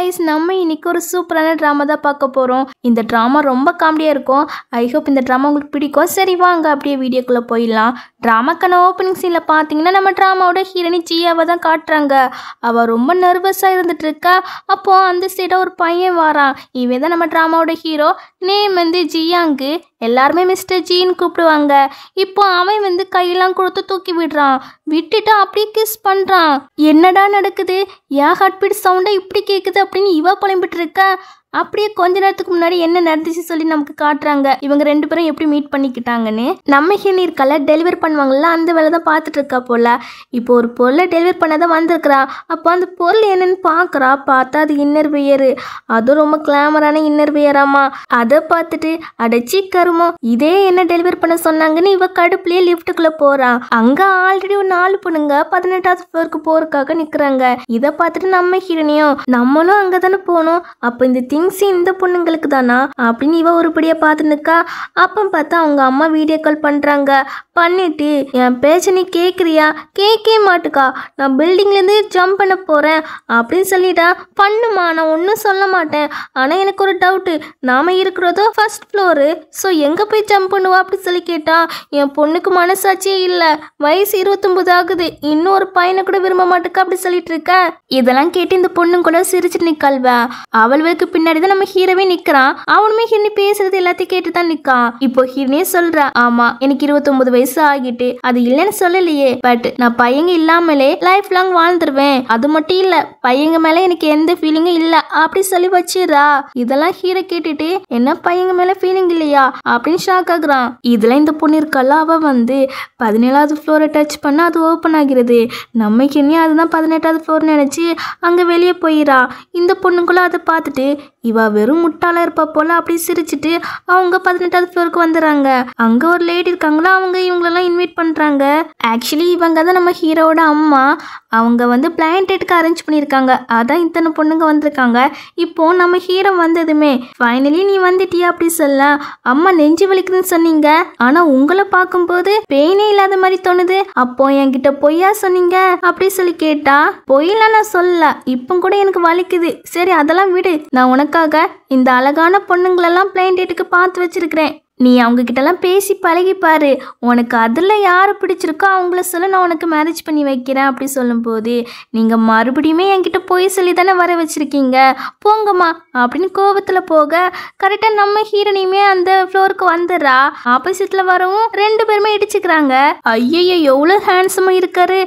Guys நம்ம இன்னைக்கு ஒரு சூப்பரான டிராமா தான் பார்க்க போறோம். இந்த டிராமா ரொம்ப காமெடியா இருக்கும். ஐ ஹோப் இந்த டிராமா உங்களுக்கு பிடிக்கும். சரி வாங்க அப்படியே வீடியோக்குள்ள போயிடலாம். டிராமாக்கான ஓப்பனிங் சீன்ல பாத்தீங்கன்னா நம்ம டிராமாவோட ஹீரோனி ஜியாவை தான் காட்டுறாங்க. அவ ரொம்ப நர்வஸா இருந்துட்டு இருக்கா. அப்போ அந்த சைட ஒரு பையன் வரான். இவன் தான் நம்ம டிராமாவோட ஹீரோ. நேம் வந்து ஜியாங்கு. எல்லாருமே மிஸ்டர் ஜின்னு கூப்பிடுவாங்க. இப்போ அவன் வந்து கையெல்லாம் கொடுத்து தூக்கி விடுறான். விட்டுட்டு அப்படியே கிஸ் பண்றான். என்னடா நடக்குது? ஏன் ஹார்ட் பீட் சவுண்டா இப்படி கேக்குது அப்படின்னு இவ புலம்பிட்டு இருக்கா. அப்படியே கொஞ்ச நேரத்துக்கு முன்னாடி என்ன நடந்துச்சு சொல்லி நமக்கு காட்டுறாங்க. இவங்க ரெண்டு பேரும் எப்படி மீட் பண்ணிக்கிட்டாங்கன்னு. நம்ம ஹீரோனி இருக்கல டெலிவரி பண்ணுவாங்கல்ல, அந்த வேலை தான் பார்த்துட்டு இருக்கா போல. இப்போ ஒரு பொருளை டெலிவரி பண்ணதான் வந்திருக்கிறா. அப்போ அந்த பொருள் என்னன்னு பார்க்குறா. பார்த்தா அது இன்னர் வியரு. அதுவும் ரொம்ப கிளாமரான இன்னர் வியராமா. அதை பார்த்துட்டு அடைச்சி கருமோ இதே என்ன டெலிவரி பண்ண சொன்னாங்கன்னு இவ கடுப்புலயே லிஃப்ட்டுக்குள்ள போறான். அங்க ஆல்ரெடி ஒரு 4 பொண்ணுங்க 18வது ஃப்ளோருக்கு போறதுக்காக நிக்கிறாங்க. இதை பார்த்துட்டு நம்ம ஹீரோனியும் நம்மளும் அங்கதானே போனோம். அப்போ இந்த இந்த பொண்ணுங்களுக்கு தானா அப்படின்னு இவ ஒருபடியா பார்த்து நிக்கா. அப்ப பார்த்தா அவங்க அம்மா வீடியோ கால் பண்றாங்க. பண்ணிட்டு என் பேச்ச நீ கேட்குறியா? கேட்கவே மாட்டுக்கா. நான் பில்டிங்ல இருந்து ஜம்ப் பண்ண போறேன் அப்படின்னு சொல்லிட்டா. பண்ணுமா, நான் ஒன்றும் சொல்ல மாட்டேன். ஆனா எனக்கு ஒரு டவுட்டு. நாம இருக்கிறதோ ஃபர்ஸ்ட் ஃப்ளோரு. ஸோ எங்க போய் ஜம்ப் பண்ணுவா அப்படி சொல்லி கேட்டா. என் பொண்ணுக்கு மனசாட்சியே இல்லை. வயசு 29 ஆகுது. இன்னும் ஒரு பையனை கூட விரும்ப மாட்டுக்கா அப்படி சொல்லிட்டு இருக்க. இதெல்லாம் கேட்டு இந்த பொண்ணு கூட சிரிச்சுட்டு நிக்கல்வா. அவளுக்கு பின்னாடி தான் நம்ம ஹீரோவே நிக்கிறான். அவனுமே ஹீரோனி பேசுறது எல்லாத்தையும் கேட்டு தான் நிக்கான். இப்போ ஹீரோனியே சொல்றா, ஆமா எனக்கு 29 வயசு ஆகிட்டு. அது இல்லைன்னு சொல்லலையே, பட் நான் பையங்க இல்லாமலே லைஃப் லாங் வாழ்ந்துருவேன். அது மட்டும் இல்ல, பையங்க மேல எனக்கு எந்த ஃபீலிங்கும் இல்ல அப்படி சொல்லி வச்சிரா. இதெல்லாம் ஹீரோ கேட்டுட்டு என்ன பையங்க மேல ஃபீலிங் இல்லையா அப்படின்னு ஷாக் ஆகுறான். இதுல இந்த பொண்ணு இருக்கல, அவ வந்து 17வது ஃப்ளோரை டச் பண்ணா அது ஓப்பன் ஆகிறது. நம்ம ஹீரோனி அதுதான் 18வது ஃப்ளோர் நினைச்சு அங்க வெளியே போயிரா. இந்த பொண்ணுக்குள்ள அதை பார்த்துட்டு இவ வெறும் முட்டாளா இருப்பா போல அப்படி சிரிச்சுட்டு அவங்க 18வது ஃப்ளோருக்கு வந்துடுறாங்க. அங்க ஒரு லேடி இருக்காங்களா, அவங்க இவங்களெல்லாம் இன்வைட் பண்றாங்க. ஆக்சுவலி இவங்க தான் நம்ம ஹீரோவோட அம்மா. அவங்க வந்து பிளைன் டேட்டுக்கு அரேஞ்ச் பண்ணியிருக்காங்க. அதான் இத்தனை பொண்ணுங்க வந்திருக்காங்க. இப்போ நம்ம ஹீரோ வந்ததுமே ஃபைனலி நீ வந்துட்டியா அப்படி சொல்ல. அம்மா நெஞ்சு வலிக்குதுன்னு சொன்னீங்க, ஆனா உங்களை பார்க்கும்போது பெயினே இல்லாத மாதிரி தோணுது. அப்போ என்கிட்ட பொய்யா சொன்னீங்க அப்படி சொல்லி கேட்டா. பொய்லாம் நான் சொல்லல, இப்போ கூட எனக்கு வலிக்குது. சரி அதெல்லாம் விடு. நான் உனக்காக இந்த அழகான பொண்ணுங்களெல்லாம் பிளைன் டேட்டுக்கு பார்த்து வச்சிருக்கிறேன். நீ அவங்க கிட்டலாம் பேசி பழகி பாரு. உனக்கு அதில் யாரை பிடிச்சிருக்கோ அவங்கள சொல்ல, நான் உனக்கு மேரேஜ் பண்ணி வைக்கிறேன் அப்படி சொல்லும்போது, நீங்கள் மறுபடியுமே என்கிட்ட போய் சொல்லி தானே வர வச்சுருக்கீங்க, போங்கம்மா அப்படின்னு கோபத்தில் போக கரெக்டாக நம்ம ஹீரோனையுமே அந்த ஃப்ளோருக்கு வந்துடுறா. ஆப்போசிட்டில் வரவும் 2 பேருமே இடிச்சுக்கிறாங்க. ஐயோ எவ்வளோ ஹேண்ட்ஸமாக இருக்காரு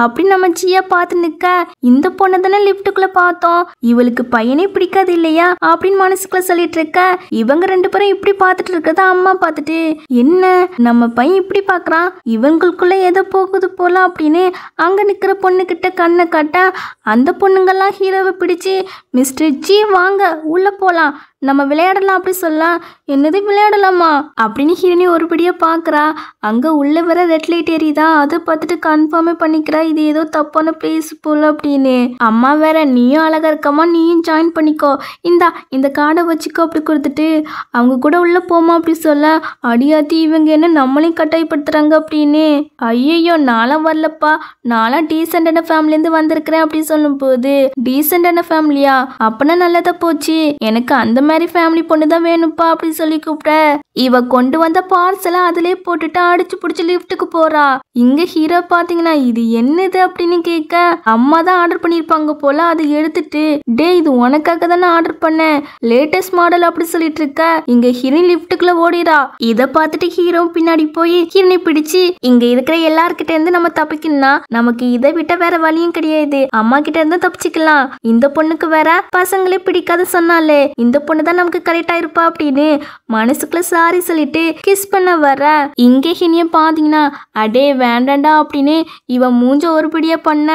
அப்படின்னு நம்ம ஜியா பார்த்து நிற்க. இந்த பொண்ணை தானே லிஃப்ட்டுக்குள்ளே பார்த்தோம், இவளுக்கு பையனே பிடிக்காது இல்லையா அப்படின்னு மனசுக்குள்ள சொல்லிட்டு இருக்க. இவங்க 2 பேரும் இப்படி பார்த்துட்டு இருக்கதா அம்மா பார்த்துட்டு, என்ன நம்ம பையன் இப்படி பார்க்கறான், இவங்களுக்குள்ள ஏதோ போகுது போல அப்படின்னு அங்க நிக்கிற பொண்ணு கிட்ட கண்ணை காட்ட அந்த பொண்ணுங்கெல்லாம் ஹீரோவை பிடிச்சு, மிஸ்டர் ஜி வாங்க உள்ள போலாம், நம்ம விளையாடலாம் அப்படி சொல்லலாம். என்னது விளையாடலாமா அப்படின்னு ஹீரோனி ஒருபடியா பாக்குறா. அங்க உள்ள வர ரெட் லைட் எரியுதா. அதை பார்த்துட்டு கன்ஃபார்மே பண்ணிக்கிறா, இது ஏதோ தப்பான பிளேஸ் போல அப்படின்னு. அம்மா வேற, நீயும் அழகா இருக்கம்மா, நீயும் ஜாயின் பண்ணிக்கோ, இந்த கார்டை வச்சுக்கோ அப்படி கொடுத்துட்டு அவங்க கூட உள்ள போமா அப்படி சொல்ல. அடியாத்தி இவங்க என்ன நம்மளையும் கட்டாயப்படுத்துறாங்க அப்படின்னு. ஐயோ நானும் வரலப்பா, நானும் டீசென்டான ஃபேமிலியிருந்து வந்திருக்கிறேன் அப்படி சொல்லும் போது, டீசென்டான ஃபேமிலியா? அப்பனா நல்லதா போச்சு, எனக்கு அந்த மாதிரி ஃபேமிலி பொண்ணு தான் வேணும்ப்பா அப்படி சொல்லி கூப்பிட. இவ கொண்டு வந்த பார்சலை அதிலே போட்டுட்டு அடிச்சு பிடிச்சி லிஃப்ட்டுக்கு போறா. இங்க ஹீரோ பாத்தீங்கன்னா இது என்னது அப்படின்னு கேட்க, அம்மா தான் ஆர்டர் பண்ணிருப்பாங்க போல. அதை எடுத்துட்டு, டே இது உனக்காக தானே ஆர்டர் பண்ணேன், லேட்டஸ்ட் மாடல் அப்படி சொல்லிட்டு இருக்க. இங்க ஹீரோயின் லிஃப்ட்டுக்குள்ள ஓடிரா. இதை பார்த்துட்டு ஹீரோ பின்னாடி போய் ஹீரோனை பிடிச்சு, இங்க இருக்கிற எல்லார்கிட்ட இருந்து நம்ம தப்பிக்கணும்னா நமக்கு இதை விட்ட வேற வழியும் கிடையாது, அம்மா கிட்ட இருந்து தப்பிச்சுக்கலாம். இந்த பொண்ணுக்கு வேற பசங்களே பிடிக்காது சொன்னாலே, இந்த பொண்ணு தான் நமக்கு கரெக்டா இருப்பா அப்படின்னு மனசுக்குள்ள சாரி சொல்லிட்டு கிஸ் பண்ண வர. இங்கே ஹினிய பாத்தீங்கன்னா, அடே வேண்டாண்டா அப்படின்னு இவன் மூஞ்ச ஒருபடியா பண்ண.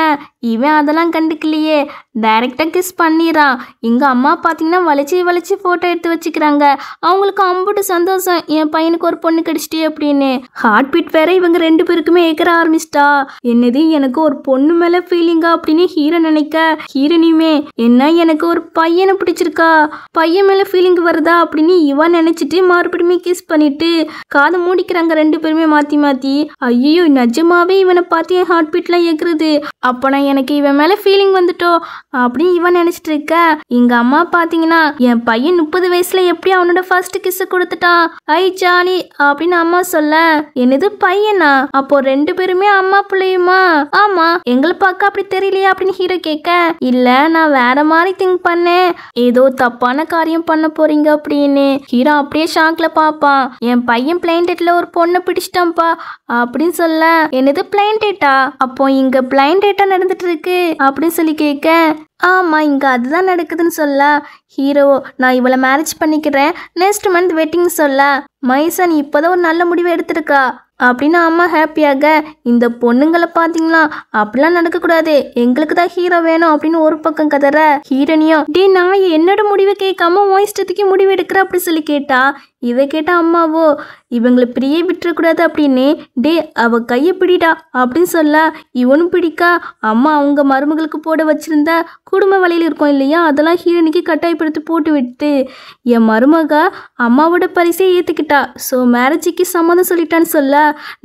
இவன் அதெல்லாம் கண்டுக்கலையே, டைரக்டா கிஸ் பண்ணிடுறான். எங்க அம்மா பாத்தீங்கன்னா வளைச்சு போட்டோ எடுத்து வச்சுக்கிறாங்க. அவங்களுக்கு அம்புட்டு சந்தோஷம், என் பையனுக்கு ஒரு பொண்ணு கிடைச்சிட்டே அப்படின்னு. ஹார்ட் பீட் வேற இவங்க 2 பேருக்குமே ஏற்க ஆரம்பிச்சிட்டா. என்னது எனக்கு ஒரு பொண்ணு மேல ஃபீலிங்கா அப்படின்னு ஹீரோ நினைக்க, ஹீரோனியுமே என்ன எனக்கு ஒரு பையனை பிடிச்சிருக்கா, பையன் மேல ஃபீலிங் வருதா அப்படின்னு இவன் நினைச்சிட்டு மறுபடியுமே கிஸ் பண்ணிட்டு காதை மூடிக்கிறாங்க 2 பேருமே மாத்தி மாத்தி. ஐயோ நிஜமாவே இவனை பார்த்து என் ஹார்ட் பீட்லாம் ஏக்குறது. அப்ப நான் எனக்கு இவன் மேல ஃபீலிங் வந்துட்டோ அப்படின்னு இவன் நினைச்சிட்டு இருக்க. எங்க அம்மா பாத்தீங்கன்னா என் பையன் 30 வயசுல எப்படி அவனோட ஃபர்ஸ்ட் கிஸ் கொடுத்துட்டான், ஐ ஜாலி அப்படின்னு அம்மா சொல்ல, என்னது பையனா, அப்போ 2 பேருமே அம்மா பிள்ளையுமா? ஆமா, எங்களை பார்க்க அப்படி தெரியலையா அப்படின்னு ஹீரோ கேட்க, இல்ல நான் வேற மாதிரி திங்க் பண்ணேன், ஏதோ தப்பான காரியம் பண்ண போறீங்க அப்படின்னு. ஹீரோ அப்படியே ஷாக்ல பாப்பான், என் பையன் பிளைன் டேட்ல ஒரு பொண்ணை பிடிச்சிட்டான்ப்பா அப்படின்னு சொல்ல, என்னது பிளைன் டேட்டா, அப்போ இங்க பிளைன் டேட்டா நடந்துட்டு இருக்கு அப்படின்னு சொல்லி கேட்க, ஆமா இங்க அதுதான் நடக்குதுன்னு சொல்ல, ஹீரோ நான் இவளை மேரேஜ் பண்ணிக்கிறேன், நெக்ஸ்ட் மந்த் வெட்டிங் சொல்ல, மைசன் இப்போதான் ஒரு நல்ல முடிவை எடுத்திருக்கா அப்படின்னு அம்மா ஹாப்பியாக, இந்த பொண்ணுங்களை பார்த்தீங்களா அப்படிலாம் நடக்கக்கூடாது, எங்களுக்கு தான் ஹீரோ வேணும் அப்படின்னு ஒரு பக்கம் கதற, ஹீரோனியும் டே நான் என்னோட முடிவை கேட்காம உன் இஷ்டத்துக்கு முடிவு எடுக்கிற அப்படி சொல்லி கேட்டா. இதை கேட்ட அம்மாவோ இவங்களை பிரியே விட்டுறக்கூடாது அப்படின்னு, டே அவ கையை பிடிடா அப்படின்னு சொல்ல, இவனும் பிடிக்கா. அம்மா அவங்க மருமகளுக்கு போட வச்சிருந்த குடும்ப வழியில் இருக்கும் இல்லையா, அதெல்லாம் ஹீரோனிக்கு கட்டாயப்படுத்தி போட்டு விட்டு, என் மருமக அம்மாவோட பரிசை ஏற்றுக்கிட்டா, ஸோ மேரேஜுக்கு சம்மதம் சொல்லிட்டான்னு சொல்ல,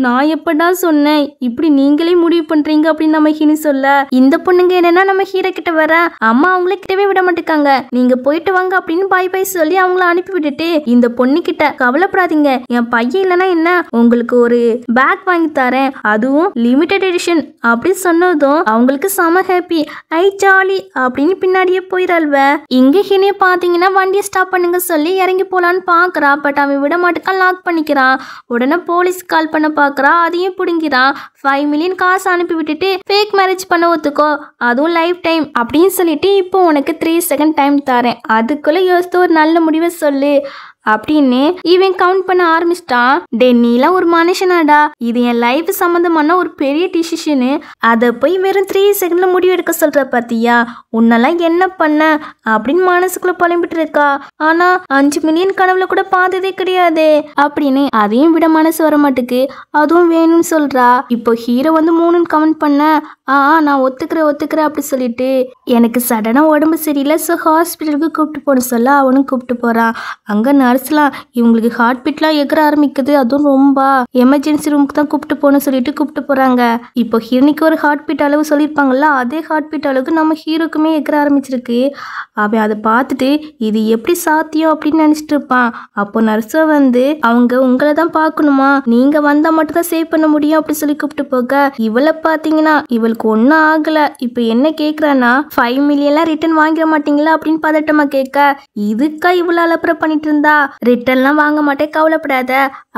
நான் எப்படா சொன்னேன் இப்படி நீங்களே முடிவு பண்றீங்க அப்படின்னு நம்ம ஹீனி சொல்ல, இந்த பொண்ணுங்க என்னன்னா நம்ம ஹீரோ கிட்ட வர, அம்மா அவங்கள கிட்டவே விட மாட்டேக்காங்க, நீங்க போயிட்டு வாங்க அப்படின்னு பாய் பாய் சொல்லி அவங்கள அனுப்பி விட்டுட்டு, இந்த பொண்ணு கிட்ட கவலைப்படாதீங்க, என் பையன் இல்லைன்னா என்ன உங்களுக்கு ஒரு பேக் வாங்கி தரேன், அதுவும் லிமிடெட் எடிஷன் அப்படி சொன்னதும் அவங்களுக்கு செம ஹாப்பி, ஐ ஜாலி அப்படின்னு பின்னாடியே போயிடாள்வ. இங்க ஹீனிய பாத்தீங்கன்னா வண்டியை ஸ்டாப் பண்ணுங்க சொல்லி இறங்கி போலான்னு பாக்குறா, பட் அவன் விட மாட்டேக்கான், லாக் பண்ணிக்கிறான். உடனே போலீஸ் கால் பண்ண பாக்குறா, அதையும் பிடுங்கிறான். 5 மில்லியன் காசு அனுப்பி விட்டுட்டு ஃபேக் மேரேஜ் பண்ண ஒத்துக்கோ, அதுவும் லைஃப் டைம் அப்படின்னு சொல்லிட்டு இப்போ உனக்கு 3 செகண்ட் டைம் தரேன், அதுக்குள்ள யோசித்து ஒரு நல்ல முடிவை சொல்லு அப்படின்னு இவன் கவுண்ட் பண்ண ஆரம்பிச்சிட்டான். டே நீலாம் ஒரு மனுஷனாடா, இது என் லைஃப் சம்பந்தமான ஒரு பெரிய டிசிஷனு, அதை போய் வெறும் 3 செகண்ட்ல முடிவு எடுக்க சொல்ற பாத்தியா, உன்னெல்லாம் என்ன பண்ண அப்படின்னு மனசுக்குள்ள புலம்பிட்டு இருக்கா. ஆனா 5 மில்லியன் கனவுல கூட பார்த்ததே கிடையாது அப்படின்னு அதையும் விட மனசு வர மாட்டுக்கு, அதுவும் வேணும்னு சொல்றா. இப்போ ஹீரோ வந்து 3 கமெண்ட் பண்ண, நான் ஒத்துக்கிறேன் அப்படி சொல்லிட்டு, எனக்கு சடனா உடம்பு சரியில்லை, ஸோ ஹாஸ்பிட்டலுக்கு கூப்பிட்டு போன சொல்ல அவனும் கூப்பிட்டு போறான். அங்க நர்ஸ்லாம் இவங்களுக்கு ஹார்ட் பீட்லாம் எகர ஆரம்பிக்குது, அதுவும் ரொம்ப எமர்ஜென்சி ரூமுக்கு தான் கூப்பிட்டு போகணும்னு சொல்லிட்டு கூப்பிட்டு போறாங்க. இப்போ ஹீரோனிக்கு ஒரு ஹார்ட் பீட் அளவு சொல்லியிருப்பாங்கல்ல, அதே ஹார்ட் பீட் அளவுக்கு நம்ம ஹீரோக்குமே எகர ஆரம்பிச்சிருக்கு. அவன் அதை பார்த்துட்டு இது எப்படி சாத்தியம் அப்படின்னு நினைச்சிட்டு இருப்பான். அப்போ நர்ஸை வந்து அவங்க உங்களை தான் பார்க்கணுமா, நீங்க வந்தா மட்டும் தான் சேவ் பண்ண முடியும் அப்படி சொல்லி கூப்பிட்டு போக, இவளை பார்த்தீங்கன்னா இவளுக்கு ஒன்றும் ஆகல. இப்போ என்ன கேட்குறான்னா 5 மில்லியன்லாம் ரிட்டர்ன் வாங்கிட மாட்டீங்களா அப்படின்னு பதட்டமா கேட்க, இதுக்கா இவ்வளோ அலப்பறை பண்ணிட்டு இருந்தா, ரிட்டர்ன்லாம் வாங்க மாட்டேன் கவலைப்படாத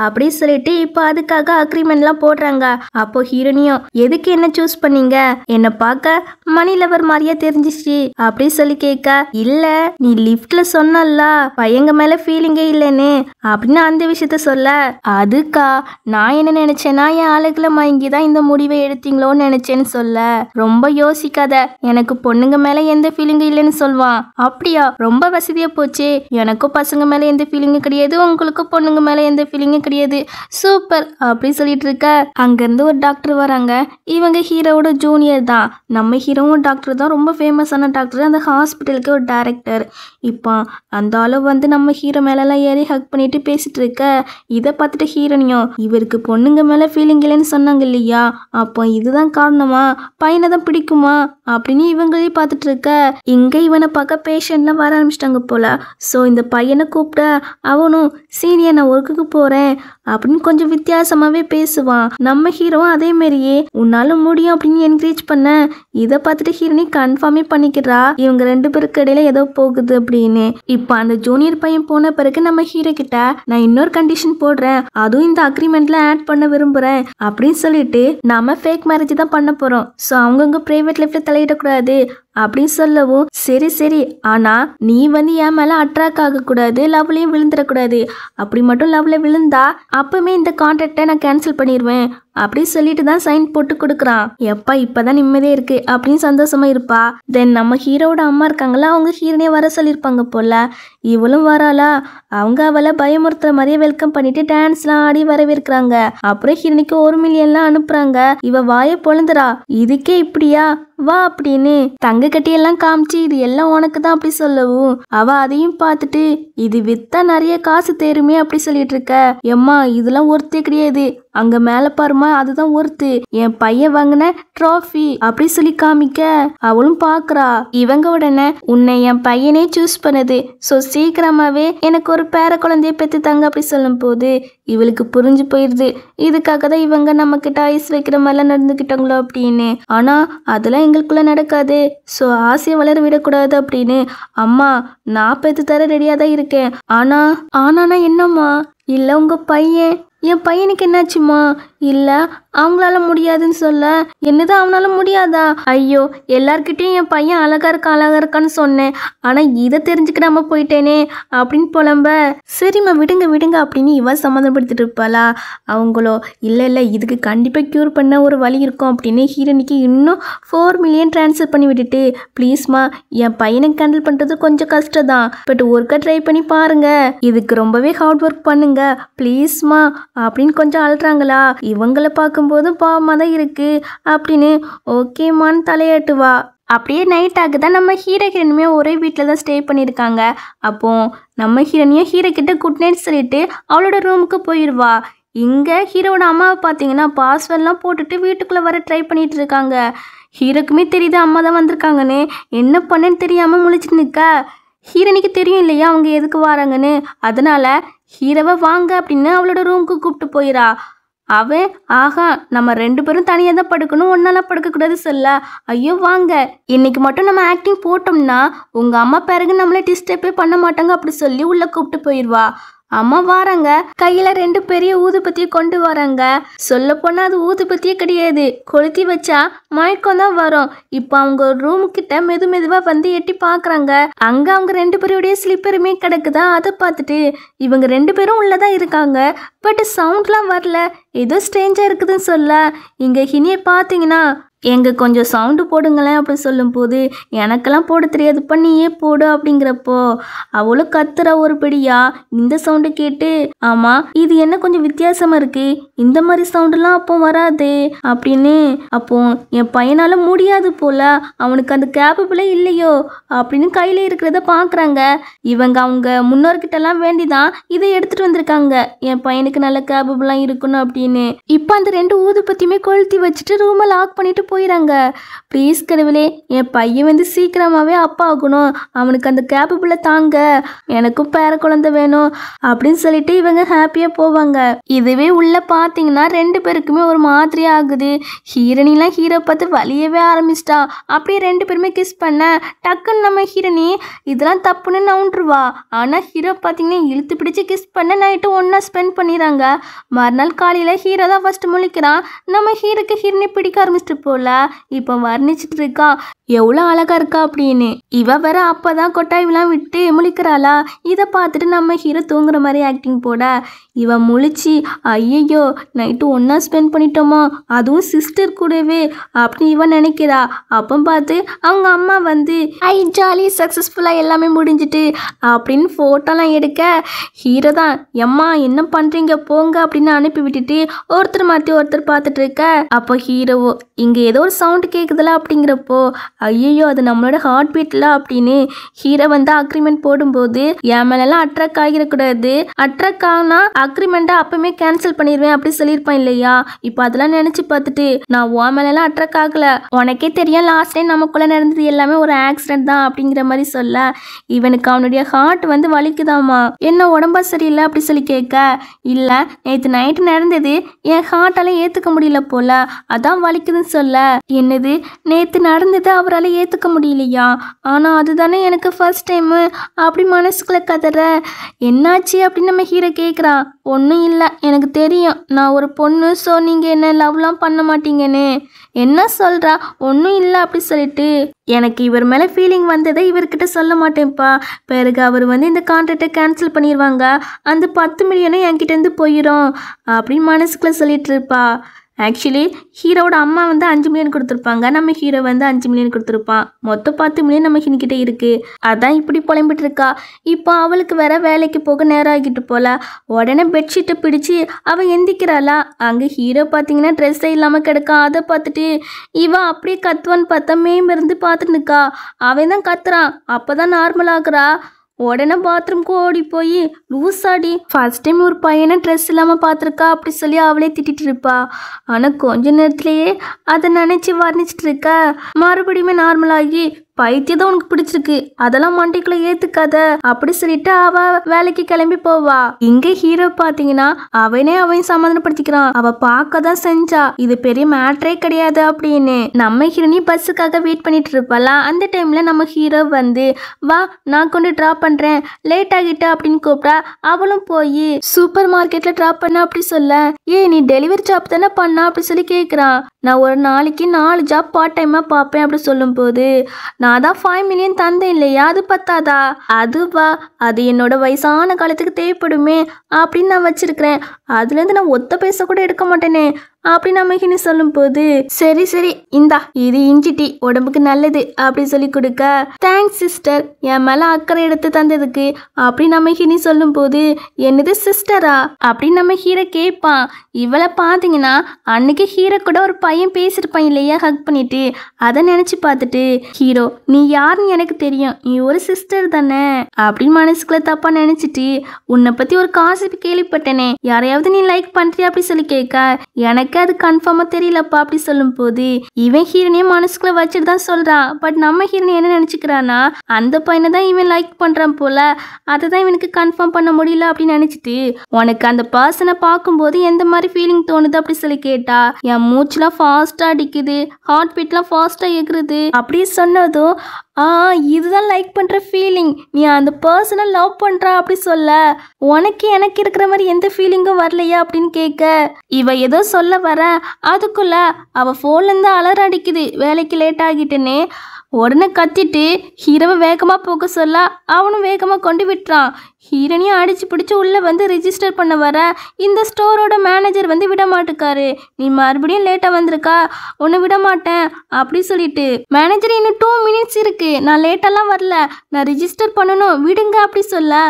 அப்படின்னு சொல்லிட்டு இப்போ அதுக்காக அக்ரிமெண்ட்லாம் போடுறாங்க. அப்போ ஹீரோனியும் எதுக்கு என்ன சூஸ் பண்ணீங்க, என்னை பார்க்க மணி லவர் மாதிரியா தெரிஞ்சிச்சு அப்படி சொல்லி கேட்க, இல்ல நீ லிஃப்ட்ல சொன்னல்ல பையங்க மேல ஃபீலிங்கே இல்லைன்னு அப்படின்னு அந்த விஷயத்த சொல்ல, அதுக்கா நான் என்ன நினைச்சேன்னா என் அழகுல மயங்கி தான் இந்த முடிவை எடுத்தீங்களோன்னு நினைச்சேன்னு சொல்ல, ரொம்ப யோசிக்காத, எனக்கு பொண்ணுங்க மேல எந்த ஃபீலிங்கும் இல்லைன்னு சொல்வான். அப்படியா, ரொம்ப வசதியா போச்சு, எனக்கும் பசங்க மேல எந்த ஃபீலிங்கும் கிடையாது, உங்களுக்கும் பொண்ணுங்க மேல எந்த ஃபீலிங்கும் கிடையாது, சூப்பர் அப்படி சொல்லிட்டு இருக்க, அங்கிருந்து ஒரு டாக்டர் வராங்க. இவங்க ஹீரோவோட ஜூனியர் தான். நம்ம ஹீரோவும் டாக்டர் தான், ரொம்ப ஃபேமஸான டாக்டர், அந்த ஹாஸ்பிட்டலுக்கு ஒரு டைரக்டர். இப்போ அந்த ஆளு வந்து நம்ம ஹீரோ மேலெல்லாம் ஏறி ஹக் பண்ணிட்டு பேசிட்டு இருக்க, இதை பார்த்துட்டு ஹீரோனியும் இவருக்கு பொண்ணுங்க மேல ஃபீலிங் இல்லைன்னு சொன்னாங்க இல்லையா, அப்போ இதுதான் காரணமா, பையனை தான் பிடிக்குமா அப்படின்னு இவங்களே பார்த்துட்டு இருக்க, இங்க இவனை பார்க்க பேஷண்ட்லாம் வர ஆரம்பிச்சிட்டாங்க போல. ஸோ இந்த பையனை கூப்பிட அவனும் சீனியர் நான் ஒர்க்குக்கு போறேன் அப்படின்னு கொஞ்சம் வித்தியாசமாவே பேசுவான். நம்ம ஹீரோவும் அதே மாதிரியே உன்னால முடியும் அப்படின்னு என்கரேஜ் பண்ண, இதை பார்த்துட்டு ஹீரோனி கன்ஃபார்மே பண்ணிக்கிறா இவங்க 2 பேருக்கு இடையில ஏதோ போகுது அப்படின்னு. இப்போ அந்த ஜூனியர் பையன் போன பிறகு நம்ம ஹீரோ கிட்ட நான் இன்னொரு கண்டிஷன் போடுறேன், அதுவும் இந்த அக்ரிமெண்ட்ல ஆட் பண்ண விரும்புறேன் அப்படின்னு சொல்லிட்டு, நாம ஃபேக் மேரேஜ் தான் பண்ண போறோம், ஸோ அவங்கவுங்க பிரைவேட் லைஃப்ல தலையிடக்கூடாது அப்படின்னு சொல்லவும், சரி ஆனா நீ வந்து என் மேல அட்ராக்ட் ஆகக்கூடாது, லவ்லையும் விழுந்துடக்கூடாது, அப்படி மட்டும் லவ்ல விழுந்தா அப்பவுமே இந்த கான்ட்ராக்டை நான் கேன்சல் பண்ணிடுவேன் அப்படி சொல்லிட்டு தான் சைன் போட்டு கொடுக்குறான். எப்பா இப்பதான் நிம்மதியே இருக்கு அப்படின்னு சந்தோஷமா இருப்பா. தென் நம்ம ஹீரோட அம்மா இருக்காங்களா, அவங்க ஹீரோனே வர சொல்லியிருப்பாங்க போல. இவளும் வராளா, அவங்க அவளை பயமுறுத்துற மாதிரியே வெல்கம் பண்ணிட்டு டான்ஸ்லாம் ஆடி வரவேற்கிறாங்க. அப்புறம் ஹீரோனிக்கு 1 மில்லியன்லாம் அனுப்புறாங்க. இவ வாயை பொழுந்துறா, இதுக்கே இப்படியா வா அப்படின்னு தங்க கட்டியெல்லாம் காமிச்சு இது எல்லாம் உனக்கு தான் அப்படி சொல்லவும், அவ அதையும் பார்த்துட்டு இது வித்தா நிறைய காசு தேருமே அப்படி சொல்லிட்டு இருக்க, எம்மா இதெல்லாம் ஒருத்தே கிடையாது அங்க மேல பாருமா அதுதான் ஒருத்து என் பையன் வாங்கின ட்ராஃபி அப்படி சொல்லி காமிக்க அவளும் பாக்குறா. இவங்க உடனே உன்னை என் பையனே சூஸ் பண்ணுது, ஸோ சீக்கிரமாவே எனக்கு ஒரு பேர குழந்தைய பெற்று தாங்க அப்படி சொல்லும் போது இவளுக்கு புரிஞ்சு போயிடுது இதுக்காக தான் இவங்க நம்ம கிட்ட ஐஸ் வைக்கிற மாதிரிலாம் நடந்துக்கிட்டாங்களோ அப்படின்னு. ஆனா அதெல்லாம் எங்களுக்குள்ள நடக்காது, ஸோ ஆசையை வளர விடக்கூடாது அப்படின்னு. அம்மா நான் பெற்று தர ரெடியா தான் இருக்கேன். ஆனா என்னம்மா? இல்ல உங்க பையன், என் பையனுக்கு என்னாச்சுமா? இல்ல அவங்களால முடியாதுன்னு சொல்ல. என்னதான் அவனால முடியாதா? ஐயோ எல்லார்கிட்டையும் என் பையன் அழகா இருக்கான்னு சொன்னேன், ஆனா இதை தெரிஞ்சுக்கிடாம போயிட்டேனே அப்படின்னு புலம்ப. சரிம்மா விடுங்க அப்படின்னு இவன் சம்மந்தப்படுத்திட்டு இருப்பாளா. அவங்களோ இல்லை இதுக்கு கண்டிப்பா க்யூர் பண்ண ஒரு வழி இருக்கும் அப்படின்னு ஹீரோனிக்கு இன்னும் 4 மில்லியன் ட்ரான்ஸ்ஃபர் பண்ணி விட்டுட்டு, ப்ளீஸ்மா என் பையனுக்கு ஹேண்டில் பண்றது கொஞ்சம் கஷ்டம் தான், பட் ஒர்க்கை ட்ரை பண்ணி பாருங்க, இதுக்கு ரொம்பவே ஹார்ட் ஒர்க் பண்ணுங்க ப்ளீஸ்மா அப்படின்னு கொஞ்சம் அழுறாங்களா. இவங்களை பார்க்கும்போதும் பாவமாக தான் இருக்கு அப்படின்னு ஓகேமான்னு தலையாட்டுவா. அப்படியே நைட் ஆகுதான். நம்ம ஹீரோயினுமே ஒரே வீட்டில் தான் ஸ்டே பண்ணியிருக்காங்க. அப்போ நம்ம ஹீரோனியும் ஹீரோ கிட்ட குட் நைட் சொல்லிட்டு அவளோட ரூமுக்கு போயிடுவா. இங்கே ஹீரோட அம்மாவை பார்த்தீங்கன்னா பாஸ்வேர்ட்லாம் போட்டுட்டு வீட்டுக்குள்ளே வர ட்ரை பண்ணிட்டு இருக்காங்க. ஹீரோக்குமே தெரியுது அம்மா தான் வந்திருக்காங்கன்னு, என்ன பண்ணேன்னு தெரியாமல் முழிச்சிட்டு நிற்க. ஹீரோனிக்கு தெரியும் இல்லையா அவங்க எதுக்கு வராங்கன்னு, அதனால ஹீரோவை வாங்க அப்படின்னு அவளோட ரூமுக்கு கூப்பிட்டு போயிடா. அவன் ஆஹா நம்ம 2 பேரும் தனியாக தான் படுக்கணும், ஒன்னாலாம் படுக்கக்கூடாது சொல்ல. ஐயோ வாங்க இன்னைக்கு மட்டும் நம்ம ஆக்டிங் போட்டோம்னா உங்கள் அம்மா பிறகு நம்மளே டிஸ்டர்பே பண்ண மாட்டாங்க அப்படி சொல்லி உள்ளே கூப்பிட்டு போயிடுவா. அம்மா வராங்க, கையில 2 பெரிய ஊதுபத்தியை கொண்டு வராங்க. சொல்ல போனா அது ஊதுபத்தியே கிடையாது, கொளுத்தி வச்சா மயக்கம் தான் வரும். இப்போ அவங்க ரூம் கிட்ட மெதுவா வந்து எட்டி பாக்குறாங்க. அங்க அவங்க 2 பேருடைய ஸ்லிப்பருமே கிடக்குதா. அதை பார்த்துட்டு இவங்க 2 பேரும் உள்ளதான் இருக்காங்க, பட் சவுண்ட்லாம் வரல, ஏதோ ஸ்ட்ரேஞ்சா இருக்குதுன்னு சொல்ல. இங்க ஹினியை பார்த்தீங்கன்னா எங்க கொஞ்சம் சவுண்டு போடுங்களேன் அப்படின்னு சொல்லும் போது எனக்கெல்லாம் போட தெரியாதுப்பா நீயே போடு அப்படிங்கிறப்போ அவளும் கத்துற ஒரு படியா இந்த சவுண்டு கேட்டு, ஆமா இது என்ன கொஞ்சம் வித்தியாசமா இருக்கு, இந்த மாதிரி சவுண்டுலாம் அப்போ வராது அப்படின்னு. அப்போ என் பையனால முடியாது போல, அவனுக்கு அந்த கேப்பபிளே இல்லையோ அப்படின்னு கையில இருக்கிறத பாக்குறாங்க. இவங்க அவங்க முன்னோர்கிட்டலாம் வேண்டிதான் இதை எடுத்துட்டு வந்திருக்காங்க, என் பையனுக்கு நல்ல கேப்பபிளாம் இருக்கணும் அப்படின்னு. இப்போ அந்த 2 ஊதுபத்தியுமே கொளுத்தி வச்சுட்டு ரூமை லாக் பண்ணிட்டு போயிறாங்க. ப்ளீஸ் கடவுளே என் பையன் வந்து சீக்கிரமாவே அப்பா ஆகணும், அவனுக்கு அந்த கேப்பபிள தாங்க, எனக்கும் பேர குழந்தை வேணும் அப்படின்னு சொல்லிட்டு இவங்க ஹாப்பியா போவாங்க. இதுவே உள்ள பாத்தீங்கன்னா 2 பேருக்குமே ஒரு மாதிரி ஆகுது. ஹீரோனிலாம் ஹீரோ பார்த்து வலியவே ஆரம்பிச்சிட்டா. அப்படியே 2 பேருமே கிஸ் பண்ண டக்குன்னு நம்ம ஹீரோனி இதெல்லாம் தப்புன்னு நவுண்டுருவா. ஆனா ஹீரோ பாத்தீங்கன்னா இழுத்து பிடிச்சு கிஸ் பண்ண நைட்டு ஒன்னா ஸ்பெண்ட் பண்ணிடுறாங்க. மறுநாள் காலையில ஹீரோ தான் ஃபர்ஸ்ட் முழிக்கிறான். நம்ம ஹீரோக்கு ஹீரோனி பிடிக்க ஆரம்பிச்சிட்டு போல இப்போ வர்ணிச்சிட்டு இருக்கா எவ்வளோ அழகா இருக்கா அப்படின்னு. இவ வேற அப்பதான் கொட்டாய்லாம் விட்டு முழிக்கிறாளா. இதை பார்த்துட்டு நம்ம ஹீரோ தூங்குற மாதிரி ஆக்டிங் போட இவன் முழிச்சு ஐயோ நைட்டு ஒன்னா ஸ்பெண்ட் பண்ணிட்டோமா, அதுவும் சிஸ்டர் கூடவே அப்படின்னு இவன் நினைக்கிறா. அப்போ பார்த்து அவங்க அம்மா வந்து ஜாலி சக்ஸஸ்ஃபுல்லாக எல்லாமே முடிஞ்சிட்டு அப்படின்னு ஃபோட்டோலாம் எடுக்க ஹீரோ தான் எம்மா என்ன பண்ணுறீங்க போங்க அப்படின்னு அனுப்பி விட்டுட்டு ஒருத்தர் மாற்றி ஒருத்தர் பார்த்துட்டு இருக்க. அப்போ ஹீரோவோ இங்கே ஏதோ ஒரு சவுண்டு கேட்குதுல அப்படிங்கிறப்போ ஐயோ அது நம்மளோட ஹார்ட் பீட்ல அப்படின்னு ஹீரோ வந்து அக்ரிமெண்ட் போடும்போது என் மேலெல்லாம் அட்ராக்ட் ஆகிடக்கூடாது, அட்ராக்ட் ஆகுனா அக்ரிமெண்ட்டை அப்பவுமே கேன்சல் பண்ணிடுவேன் அப்படி சொல்லியிருப்பான் இல்லையா. இப்போ அதெல்லாம் நினச்சி பார்த்துட்டு நான் உன் மேலெல்லாம் அட்ராக்ட் ஆகலை, உனக்கே தெரியும் லாஸ்ட் டைம் நமக்குள்ளே நடந்தது எல்லாமே ஒரு ஆக்சிடென்ட் தான் அப்படிங்கிற மாதிரி சொல்ல இவனுக்கு அவனுடைய ஹார்ட் வந்து வலிக்குதாமா. என்ன உடம்பா சரியில்லை அப்படி சொல்லி கேட்க, இல்லை நேற்று நைட்டு நடந்தது என் ஹார்ட்டால ஏற்றுக்க முடியல போல அதான் வலிக்குதுன்னு சொல்ல. என்னது நேற்று நடந்தது அவரால் ஏற்றுக்க முடியலையா, ஆனால் அதுதானே எனக்கு ஃபர்ஸ்ட் டைமு அப்படி மனசுக்குள்ள கதற. என்னாச்சு அப்படின்னு நம்ம ஹீரோ கேட்குறான். ஒன்றும் இல்லை எனக்கு தெரியும் நான் ஒரு பொண்ணு, ஸோ நீங்கள் என்ன லவ்லாம் பண்ண மாட்டீங்கன்னு. என்ன சொல்கிறா, ஒன்றும் இல்லை அப்படி சொல்லிட்டு எனக்கு இவர் மேலே ஃபீலிங் வந்ததை இவர்கிட்ட சொல்ல மாட்டேன்ப்பா, பிறகு அவர் வந்து இந்த கான்ட்ராக்டை கேன்சல் பண்ணிடுவாங்க, அந்த 10 மில்லியனும் என்கிட்டேருந்து போயிடும் அப்படின்னு மனசுக்குள்ளே சொல்லிட்டு இருப்பா. ஆக்சுவலி ஹீரோட அம்மா வந்து 5 மில்லியன் கொடுத்துருப்பாங்க, நம்ம ஹீரோ வந்து 5 மில்லியன் கொடுத்துருப்பான், மொத்தம் 10 மில்லியன் நம்ம ஹின்கிட்ட இருக்கு. அதான் இப்படி புலம்பிட்டு இருக்கா. இப்போ அவளுக்கு வேற வேலைக்கு போக நேரம் ஆகிட்டு போல. உடனே பெட்ஷீட்டை பிடிச்சி அவள் எந்திக்கிறாளா. அங்கே ஹீரோ பார்த்தீங்கன்னா ட்ரெஸ்ஸே இல்லாமல் கிடக்கா. அதை பார்த்துட்டு இவன் அப்படியே கத்துவான்னு பார்த்தா மேம் இருந்து பார்த்துட்டு நிற்கா. அவன் தான் கத்துறான். அப்போதான் நார்மல் ஆகுறா. உடனே பாத்ரூம்க்கு ஓடி போய் லூசாடி ஃபர்ஸ்ட் டைம் ஒரு பையனை ட்ரெஸ் இல்லாமல் பார்த்துருக்கா அப்படி சொல்லி அவளே திட்டிட்டு இருப்பா. ஆனால் கொஞ்ச நேரத்துலேயே அதை நினச்சி வர்ணிச்சிட்டு இருக்க மறுபடியுமே நார்மலாகி பைத்தியம் தான் உனக்கு பிடிச்சிருக்கு அதெல்லாம் மண்டைக்குள்ள ஏத்துக்காத அப்படி சொல்லிட்டு அவ வேலைக்கு கிளம்பி போவா. இங்க ஹீரோ பாத்தீங்கன்னா அவன் சமாதானப்படுத்திக்கிறான். அவ பார்க்கதான் செஞ்சா இது பெரிய மேட்டரே கிடையாது அப்படின்னு. நம்ம ஹீரோனி பஸ்ஸுக்காக வெயிட் பண்ணிட்டு இருப்பாளா. அந்த டைம்ல நம்ம ஹீரோ வந்து வா நான் கொண்டு டிராப் பண்றேன் லேட் ஆகிட்ட அப்படின்னு கூப்பிட்டா அவளும் போய் சூப்பர் மார்க்கெட்ல டிராப் பண்ண அப்படி சொல்ல நீ டெலிவரி ஜாப் தானே பண்ணா அப்படி சொல்லி கேட்குறான். நான் ஒரு நாளைக்கு 4 ஜாப் பார்ட் டைமா பார்ப்பேன் அப்படி சொல்லும் போது நான் தான் 5 மில்லியன் தந்தேன் இல்லையா அது பத்தாதா அதுவா அது என்னோட வயசான காலத்துக்கு தேவைப்படுமே அப்படின்னு நான் வச்சிருக்கிறேன் அதுலேருந்து நான் ஒத்த பைசா கூட எடுக்க மாட்டேனே அப்படி நம்ம ஹினி சொல்லும் போது சரி சரி இந்தா இது இஞ்சி டீ உடம்புக்கு நல்லது அப்படி சொல்லி கொடுக்க தேங்க்ஸ் சிஸ்டர் என் மேல அக்கறை எடுத்து தந்ததுக்கு அப்படி நம்ம ஹினி சொல்லும் போது என்னது சிஸ்டரா அப்படி நம்ம ஹீரோ கேட்பான். இவளை பார்த்தீங்கன்னா அன்னைக்கு ஹீரோ கூட ஒரு பையன் பேசிருப்பான் இல்லையா ஹக் பண்ணிட்டு அதை நினைச்சு பார்த்துட்டு ஹீரோ நீ யாருன்னு எனக்கு தெரியும் நீ ஒரு சிஸ்டர் தானே அப்படின்னு மனசுக்குள்ள தப்பா நினைச்சிட்டு உன்னை பத்தி ஒரு காசிப்பு கேள்விப்பட்டேனே யாரையாவது நீ லைக் பண்றியா அப்படி சொல்லி கேட்க எனக்கு அது கன்ஃபார்மா தெரியலப்பா அப்படி சொல்லும் போது இவன் ஹீரோனிய மனசுக்குள்ள வச்சுட்டு தான் சொல்றான். பட் நம்ம ஹீரோனி என்ன நினைச்சுக்கிறான்னா அந்த பையனை தான் இவன் லைக் பண்றான் போல அதை தான் இவனுக்கு கன்ஃபார்ம் பண்ண முடியல அப்படின்னு நினைச்சிட்டு உனக்கு அந்த பர்சனை பார்க்கும்போது எந்த மாதிரி ஃபீலிங் தோணுது அப்படி சொல்லி கேட்டா என் மூச்சுலாம் ஃபாஸ்டா அடிக்குது ஹார்ட் பீட்லாம் ஃபாஸ்டா எகுறுது அப்படி சொன்னதும் இதுதான் லைக் பண்ற ஃபீலிங் நீ அந்த பர்சனை லவ் பண்ற அப்படி சொல்ல உனக்கு எனக்கு இருக்கிற மாதிரி எந்த ஃபீலிங்கும் வரலையா அப்படின்னு கேட்க இவ ஏதோ சொல்ல வர அதுக்குள்ள அவ போன்ல இருந்து அலற அடிக்குது வேலைக்கு லேட் ஆகிட்டுன்னு உடனே கத்திட்டு ஹீரோவை வேகமா போக சொல்ல அவனும் வேகமா கொண்டு விட்டுறான். ஹீரோனியும் அடிச்சு பிடிச்சி உள்ள வந்து ரிஜிஸ்டர் பண்ண வர இந்த ஸ்டோரோட மேனேஜர் வந்து விட மாட்டுக்காரு. நீ மறுபடியும் லேட்டா வந்திருக்கா உன்னை விட மாட்டேன் அப்படி சொல்லிட்டு மேனேஜர் இன்னும் 2 மினிட்ஸ் இருக்கு நான் லேட்டெல்லாம் வரல நான் ரிஜிஸ்டர் பண்ணணும் விடுங்க அப்படி சொல்ல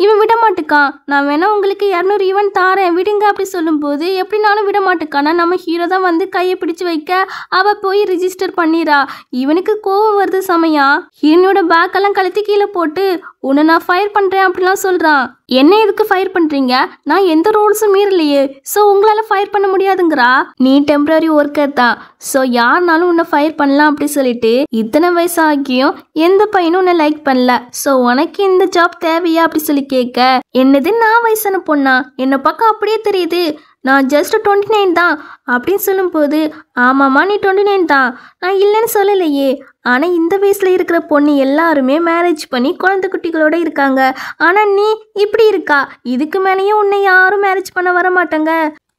இவன் விட மாட்டுக்கான். நான் வேணா உங்களுக்கு 200 ஈவன் தாரேன் விடுங்க அப்படி சொல்லும் போது எப்படி நானும் விட மாட்டுக்கானா நம்ம ஹீரோ தான் வந்து கையை பிடிச்சு வைக்க அவ போய் ரிஜிஸ்டர் பண்ணிரா. இவனுக்கு கோவம் வருது சமயா ஹீரோனோட பேக்கெல்லாம் கழுத்தி கீழே போட்டு உன்னை நான் ஃபயர் பண்றேன் அப்படிலாம் சொல்றான். என்ன எதுக்கு ஃபயர் பண்றீங்க நான் எந்த ரூல்ஸும் மீறலையே ஸோ உங்களால ஃபயர் பண்ண முடியாதுங்கிறா. நீ டெம்பரரி ஒர்க்கர் தான் ஸோ யாருனாலும் உன்னை ஃபயர் பண்ணலாம் அப்படி சொல்லிட்டு இத்தனை வயசு ஆகியும் எந்த பையனும் உன்னை லைக் பண்ணல ஸோ உனக்கு இந்த ஜாப் தேவையா அப்படி சொல்லி கேட்க என்னது நான் வயசான பொண்ணா என்னை பக்கம் அப்படியே தெரியுது நான் ஜஸ்ட் 29 தான் அப்படின்னு சொல்லும் போது ஆமாம்மா நீ 29 தான் நான் இல்லைன்னு சொல்லலையே ஆனால் இந்த வயசில் இருக்கிற பொண்ணு எல்லாருமே மேரேஜ் பண்ணி குழந்தை குட்டிகளோட இருக்காங்க ஆனால் நீ இப்படி இருக்கா இதுக்கு மேலேயும் உன்னை யாரும் மேரேஜ் பண்ண வர மாட்டாங்க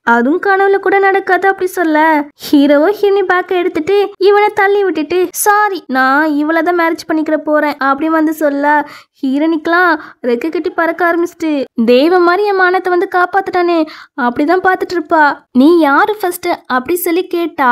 அதுவும் கனவுல கூட நடக்காது அப்படி சொல்ல ஹீரோவோ ஹீரோனி பேக்கை எடுத்துட்டு இவனை தள்ளி விட்டுட்டு சாரி நான் இவளை தான் மேரேஜ் பண்ணிக்கிற போறேன் அப்படி வந்து சொல்ல ஹீரோனிக்கெல்லாம் ரெக்க கட்டி பறக்க ஆரம்பிச்சிட்டு தெய்வம் மாதிரி என் மானத்தை வந்து காப்பாத்துட்டானே அப்படிதான் பார்த்துட்டு இருப்பா. நீ யாரு ஃபர்ஸ்ட் அப்படி சொல்லி கேட்டா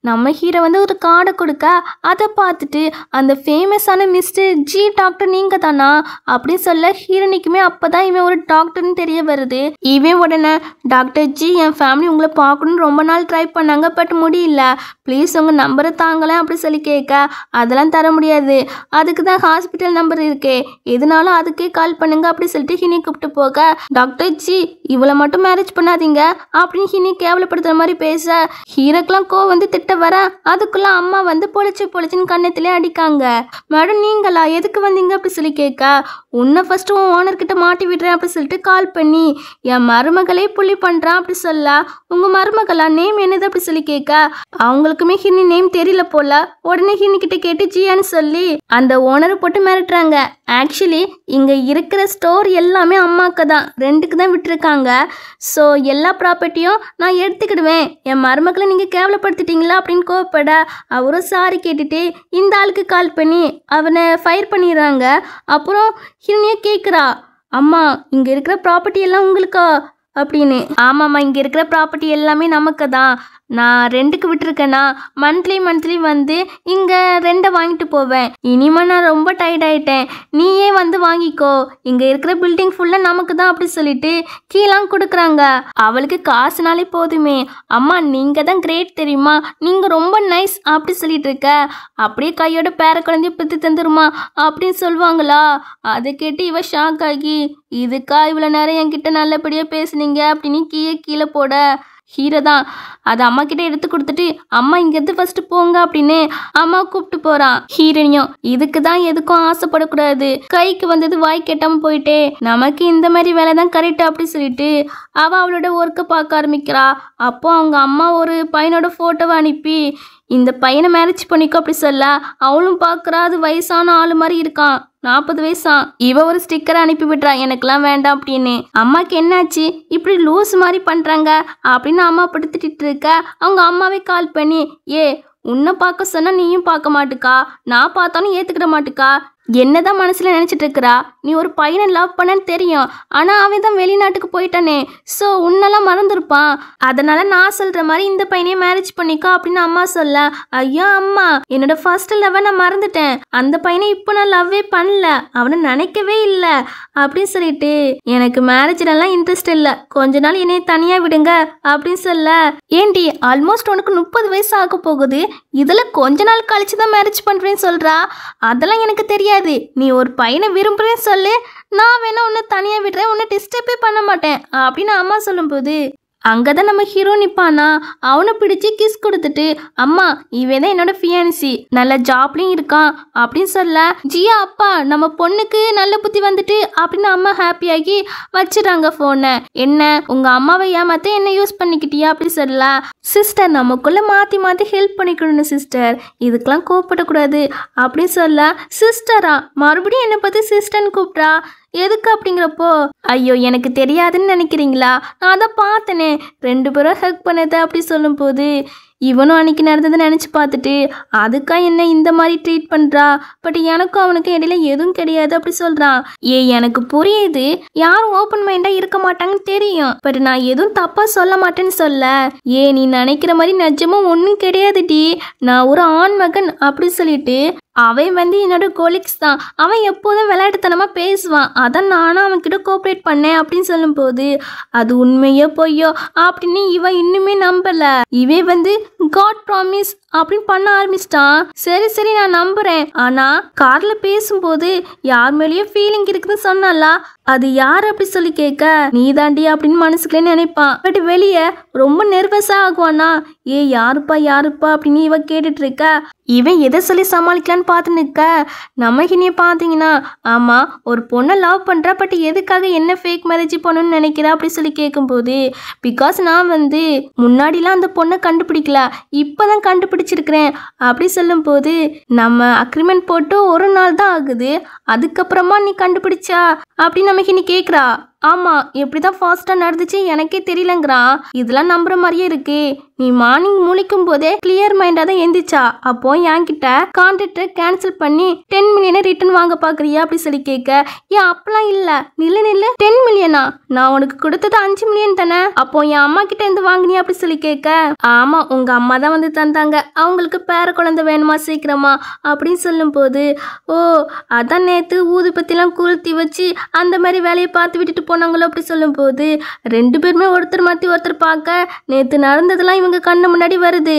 நம்ம ஹீரோ வந்து ஒரு கார்டை கொடுக்க அதை பார்த்துட்டு அந்த ஃபேமஸான மிஸ்டர் ஜி டாக்டர் நீங்க தானா அப்படி சொல்ல ஹீரோனிக்குமே அப்பதான் இவன் ஒரு டாக்டர்னு தெரிய வருது. இவன் உடனே டாக்டர் ஜி என் ஃபேமிலி உங்களை பார்க்கணுன்னு ரொம்ப நாள் ட்ரை பண்ணாங்க பட் முடியல ப்ளீஸ் உங்கள் நம்பரை தாங்களேன் அப்படி சொல்லி கேட்க அதெல்லாம் தர முடியாது அதுக்கு தான் ஹாஸ்பிட்டல் நம்பர் இருக்கே எதுனாலும் அதுக்கே கால் பண்ணுங்க அப்படி சொல்லிட்டு ஹினி கூப்பிட்டு போக டாக்டர் ஜி இவளை மட்டும் மேரேஜ் பண்ணாதீங்க அப்படின்னு ஹினி கேவலப்படுத்துற மாதிரி பேச ஹீரோக்கெல்லாம் வந்து திட்ட வர அதுக்குள்ள அம்மா வந்து பொழிச்சுன்னு கண்ணத்திலே அடிக்காங்க. மேடம் நீங்களா எதுக்கு வந்தீங்க அப்படி சொல்லி கேட்க உன்னை ஃபர்ஸ்ட் உன் ஓனர்கிட்ட மாட்டி விடுறேன் அப்படி சொல்லிட்டு கால் பண்ணி என் மருமகளே புள்ளி பண்றான் அப்படி சொல்ல உங்க மருமகளா நேம் என்னது அப்படி சொல்லி கேட்க அவங்களுக்குமே ஹினி நேம் தெரியல போல உடனே ஹினி கிட்ட கேட்டு ஜியான்னு சொல்லி அந்த ஓனரை போட்டு மிரட்டுறாங்க. ஆக்சுவலி இங்க இருக்கிற ஸ்டோர் எல்லாமே அம்மாக்கு தான் ரெண்டுக்கு தான் விட்டுருக்காங்க ஸோ எல்லா ப்ராப்பர்ட்டியும் நான் எடுத்துக்கிடுவேன் என் மருமகளை நீங்க கேவலப்படுத்திட்டீங்களா அப்படின்னு கோவப்பட அவரும் சாரி கேட்டுட்டு இந்த ஆளுக்கு கால் பண்ணி அவனை ஃபயர் பண்ணிடுறாங்க. அப்புறம் ஹினியா கேட்குறா அம்மா இங்க இருக்கிற ப்ராப்பர்ட்டி எல்லாம் உங்களுக்கா அப்படின்னு. ஆமாம்மா இங்கே இருக்கிற ப்ராப்பர்ட்டி எல்லாமே நமக்கு தான் நான் ரெண்டுக்கு விட்டுருக்கேனா மந்த்லி வந்து இங்கே ரெண்டை வாங்கிட்டு போவேன். இனிமே நான் ரொம்ப டயர்ட் ஆயிட்டேன், நீயே வந்து வாங்கிக்கோ, இங்கே இருக்கிற பில்டிங் ஃபுல்லாக நமக்கு தான் அப்படி சொல்லிட்டு கீழாம் கொடுக்குறாங்க. அவளுக்கு காசுனாலே போதுமே. அம்மா நீங்கள் தான் கிரேட் தெரியுமா, நீங்கள் ரொம்ப நைஸ் அப்படி சொல்லிட்டு இருக்க, அப்படியே கையோட பேர குழந்தைய பற்றி தந்துருமா அப்படின்னு சொல்லுவாங்களா. அதை கேட்டு இவ ஷாக் ஆகி, இதுக்கா இவ்வளோ நேரம் என்கிட்ட நல்லபடியாக பேசுனீங்க அப்படின்னு கீழே போட ஹீரோ தான் அதை அம்மா கிட்ட எடுத்து கொடுத்துட்டு அம்மா இங்கேருந்து ஃபர்ஸ்ட் போங்க அப்படின்னு அம்மா கூப்பிட்டு போறான். ஹீரோனியும் இதுக்கு தான் எதுக்கும் ஆசைப்படக்கூடாது, கைக்கு வந்தது வாய் கெட்டாம போயிட்டே, நமக்கு இந்த மாதிரி வேலை தான் கரெக்ட் அப்படி சொல்லிட்டு அவளோட ஒர்க்கை பார்க்க ஆரம்பிக்கிறா. அப்போ அவங்க அம்மா ஒரு பையனோட ஃபோட்டோவை அனுப்பி இந்த பையனை மேரேஜ் பண்ணிக்கோ அப்படி சொல்ல அவளும் பார்க்குறா. அது வயசான ஆளு மாதிரி இருக்கான், 40 வயசா. இவ ஒரு ஸ்டிக்கரை அனுப்பி விட்றா, எனக்குலாம் வேண்டாம் அப்படின்னு. அம்மாக்கு என்னாச்சு இப்படி லூஸ் மாதிரி பண்றாங்க அப்படின்னு அம்மா படுத்துட்டு இருக்க அவங்க அம்மாவே கால் பண்ணி, உன்னை பார்க்க சொன்னா நீயும் பார்க்க மாட்டுக்கா, நான் பார்த்தாலும் ஏத்துக்கிட மாட்டுக்கா, என்னதான் மனசுல நினைச்சிட்டு இருக்கிறா, நீ ஒரு பையனை லவ் பண்ணன்னு தெரியும், ஆனா அவன் தான் வெளிநாட்டுக்கு போயிட்டானே, ஸோ உன்னெல்லாம் மறந்துருப்பான், அதனால நான் சொல்ற மாதிரி இந்த பையனையே மேரேஜ் பண்ணிக்கோ அப்படின்னு அம்மா சொல்ல, ஐயா அம்மா என்னோட ஃபர்ஸ்ட் லவ்வை நான் மறந்துட்டேன், அந்த பையனை இப்போ நான் லவ்வே பண்ணல, அவனை நினைக்கவே இல்லை அப்படின்னு சொல்லிட்டு எனக்கு மேரேஜ்லாம் இன்ட்ரெஸ்ட் இல்லை, கொஞ்ச நாள் என்னைய தனியா விடுங்க அப்படின்னு சொல்ல, ஏண்டி ஆல்மோஸ்ட் உனக்கு 30 வயசு ஆக போகுது, இதுல கொஞ்ச நாள் கழிச்சு தான் மேரேஜ் பண்றேன்னு சொல்றா, அதெல்லாம் எனக்கு தெரியாது, நீ ஒரு பையனை விரும்புறேன்னு சொல்லு, நான் வேணா உன்னை தனியா விடுறேன், உன்னை டிஸ்டர்பே பண்ண மாட்டேன் அப்படின்னு அம்மா சொல்லும்போது அங்கதான் நம்ம ஹீரோ நிப்பானா. அவனை பிடிச்சி கிஸ் கொடுத்துட்டு, அம்மா இவன் தான் என்னோட ஃபியான்சி, நல்ல ஜாப்லயும் இருக்கான் அப்படின்னு சொல்ல, ஜியா அப்பா நம்ம பொண்ணுக்கு நல்ல புத்தி வந்துட்டு அப்படின்னு அம்மா ஹாப்பியாகி வச்சிடறாங்க போனை. என்ன உங்க அம்மாவை ஏமாத்த என்ன யூஸ் பண்ணிக்கிட்டியா அப்படி சொல்ல, சிஸ்டர் நமக்குள்ள மாத்தி மாத்தி ஹெல்ப் பண்ணிக்கணும் சிஸ்டர், இதுக்கெல்லாம் கோவப்படக்கூடாது அப்படின்னு சொல்ல, சிஸ்டரா மறுபடியும் என்னை பத்தி சிஸ்டர்னு கூப்பிட்றா, எதுக்கு அப்படிங்கிறப்போ, ஐயோ எனக்கு தெரியாதுன்னு நினைக்கிறீங்களா, நான் தான் பார்த்தனே 2 பேரும் ஹக் பண்ணது அப்படி சொல்லும் போது இவனும் அன்னைக்கு நடந்ததை நினச்சி பார்த்துட்டு அதுக்கா என்ன இந்த மாதிரி ட்ரீட் பண்ணுறா, பட் எனக்கும் அவனுக்கும் இடையில எதுவும் கிடையாது அப்படி சொல்கிறான். எனக்கு புரியுது யாரும் ஓப்பன் மைண்டாக இருக்க மாட்டாங்கன்னு தெரியும், பட் நான் எதுவும் தப்பாக சொல்ல மாட்டேன்னு சொல்ல, நீ நினைக்கிற மாதிரி நிஜமும் ஒன்றும் கிடையாதுடி, நான் ஒரு ஆண் மகன் அப்படி சொல்லிட்டு அவன் வந்து என்னோட கோலிக்ஸ் தான், அவன் எப்போதும் விளையாட்டுத்தனமாக பேசுவான், அதான் நானும் அவன்கிட்ட கோஆப்ரேட் பண்ணேன் அப்படின்னு சொல்லும்போது அது உண்மையோ பொய்யோ அப்படின்னு இவன் இன்னுமே நம்பல. இவன் வந்து காட் ப்ராமிஸ் அப்படின்னு பண்ண ஆரம்பிச்சிட்டான். சரி நான் நம்புறேன், ஆனா கார்ல பேசும்போது யார் மேலேயும் ஃபீலிங் இருக்குதுன்னு சொன்னால, அது யார் அப்படி சொல்லி கேட்க நீ தாண்டி அப்படின்னு மனசுக்குள்ளே நினைப்பான். பட் வெளியே ரொம்ப நெர்வஸா ஆகுவானா, யாருப்பா அப்படின்னு இவ கேட்டுட்டு இருக்க, இவன் எதை சொல்லி சமாளிக்கலான்னு பார்த்து நிற்க, நம்ம இனிய பார்த்தீங்கன்னா ஆமா ஒரு பொண்ணை லவ் பண்றா, பட் எதுக்காக என்ன ஃபேக் மேரேஜ் பண்ணணும்னு நினைக்கிறா அப்படி சொல்லி கேட்கும்போது, பிகாஸ் நான் வந்து முன்னாடிலாம் அந்த பொண்ணை கண்டுபிடிக்கல, இப்போதான் கண்டுபிடிச்சிருக்கிறேன் அப்படி சொல்லும் போது, நம்ம அக்ரிமெண்ட் போட்டு 1 நாள் தான் ஆகுது, அதுக்கப்புறமா நீ கண்டுபிடிச்சா அப்படின்னு நம்ம இனி கேட்குறா. ஆமா எப்படிதான் ஃபாஸ்டா நடந்துச்சு எனக்கே தெரியலங்கிறான். இதெல்லாம் நம்புற மாதிரியே இருக்கு, நீ மார்னிங் முழிக்கும் போதே கிளியர் மைண்டா தான் எந்திரிச்சா, அப்போ என்கிட்ட கான்ட்ராக்டை கேன்சல் பண்ணி 10 மில்லியனை ரிட்டர்ன் வாங்க பாக்குறியா அப்படி சொல்லி கேட்க, அப்பெல்லாம் இல்ல, நில்லு 10 மில்லியனா, நான் உனக்கு கொடுத்தது 5 மில்லியன் தானே, அப்போ என் அம்மா கிட்ட இருந்து வாங்கினியா அப்படி சொல்லி கேட்க, ஆமா உங்க அம்மா தான் வந்து தந்தாங்க, அவங்களுக்கு பேர குழந்தை வேணுமா சீக்கிரமா அப்படின்னு சொல்லும் போது, அதான் நேத்து ஊதுபத்திலாம் கொளுத்தி வச்சு அந்த மாதிரி வேலையை பார்த்து விட்டுட்டு போனாங்களோ அப்படி சொல்லும் போது 2 பேருமே ஒருத்தர் மாற்றி ஒருத்தர் பார்க்க நேற்று நடந்ததெல்லாம் இவங்க கண்ணு முன்னாடி வருது.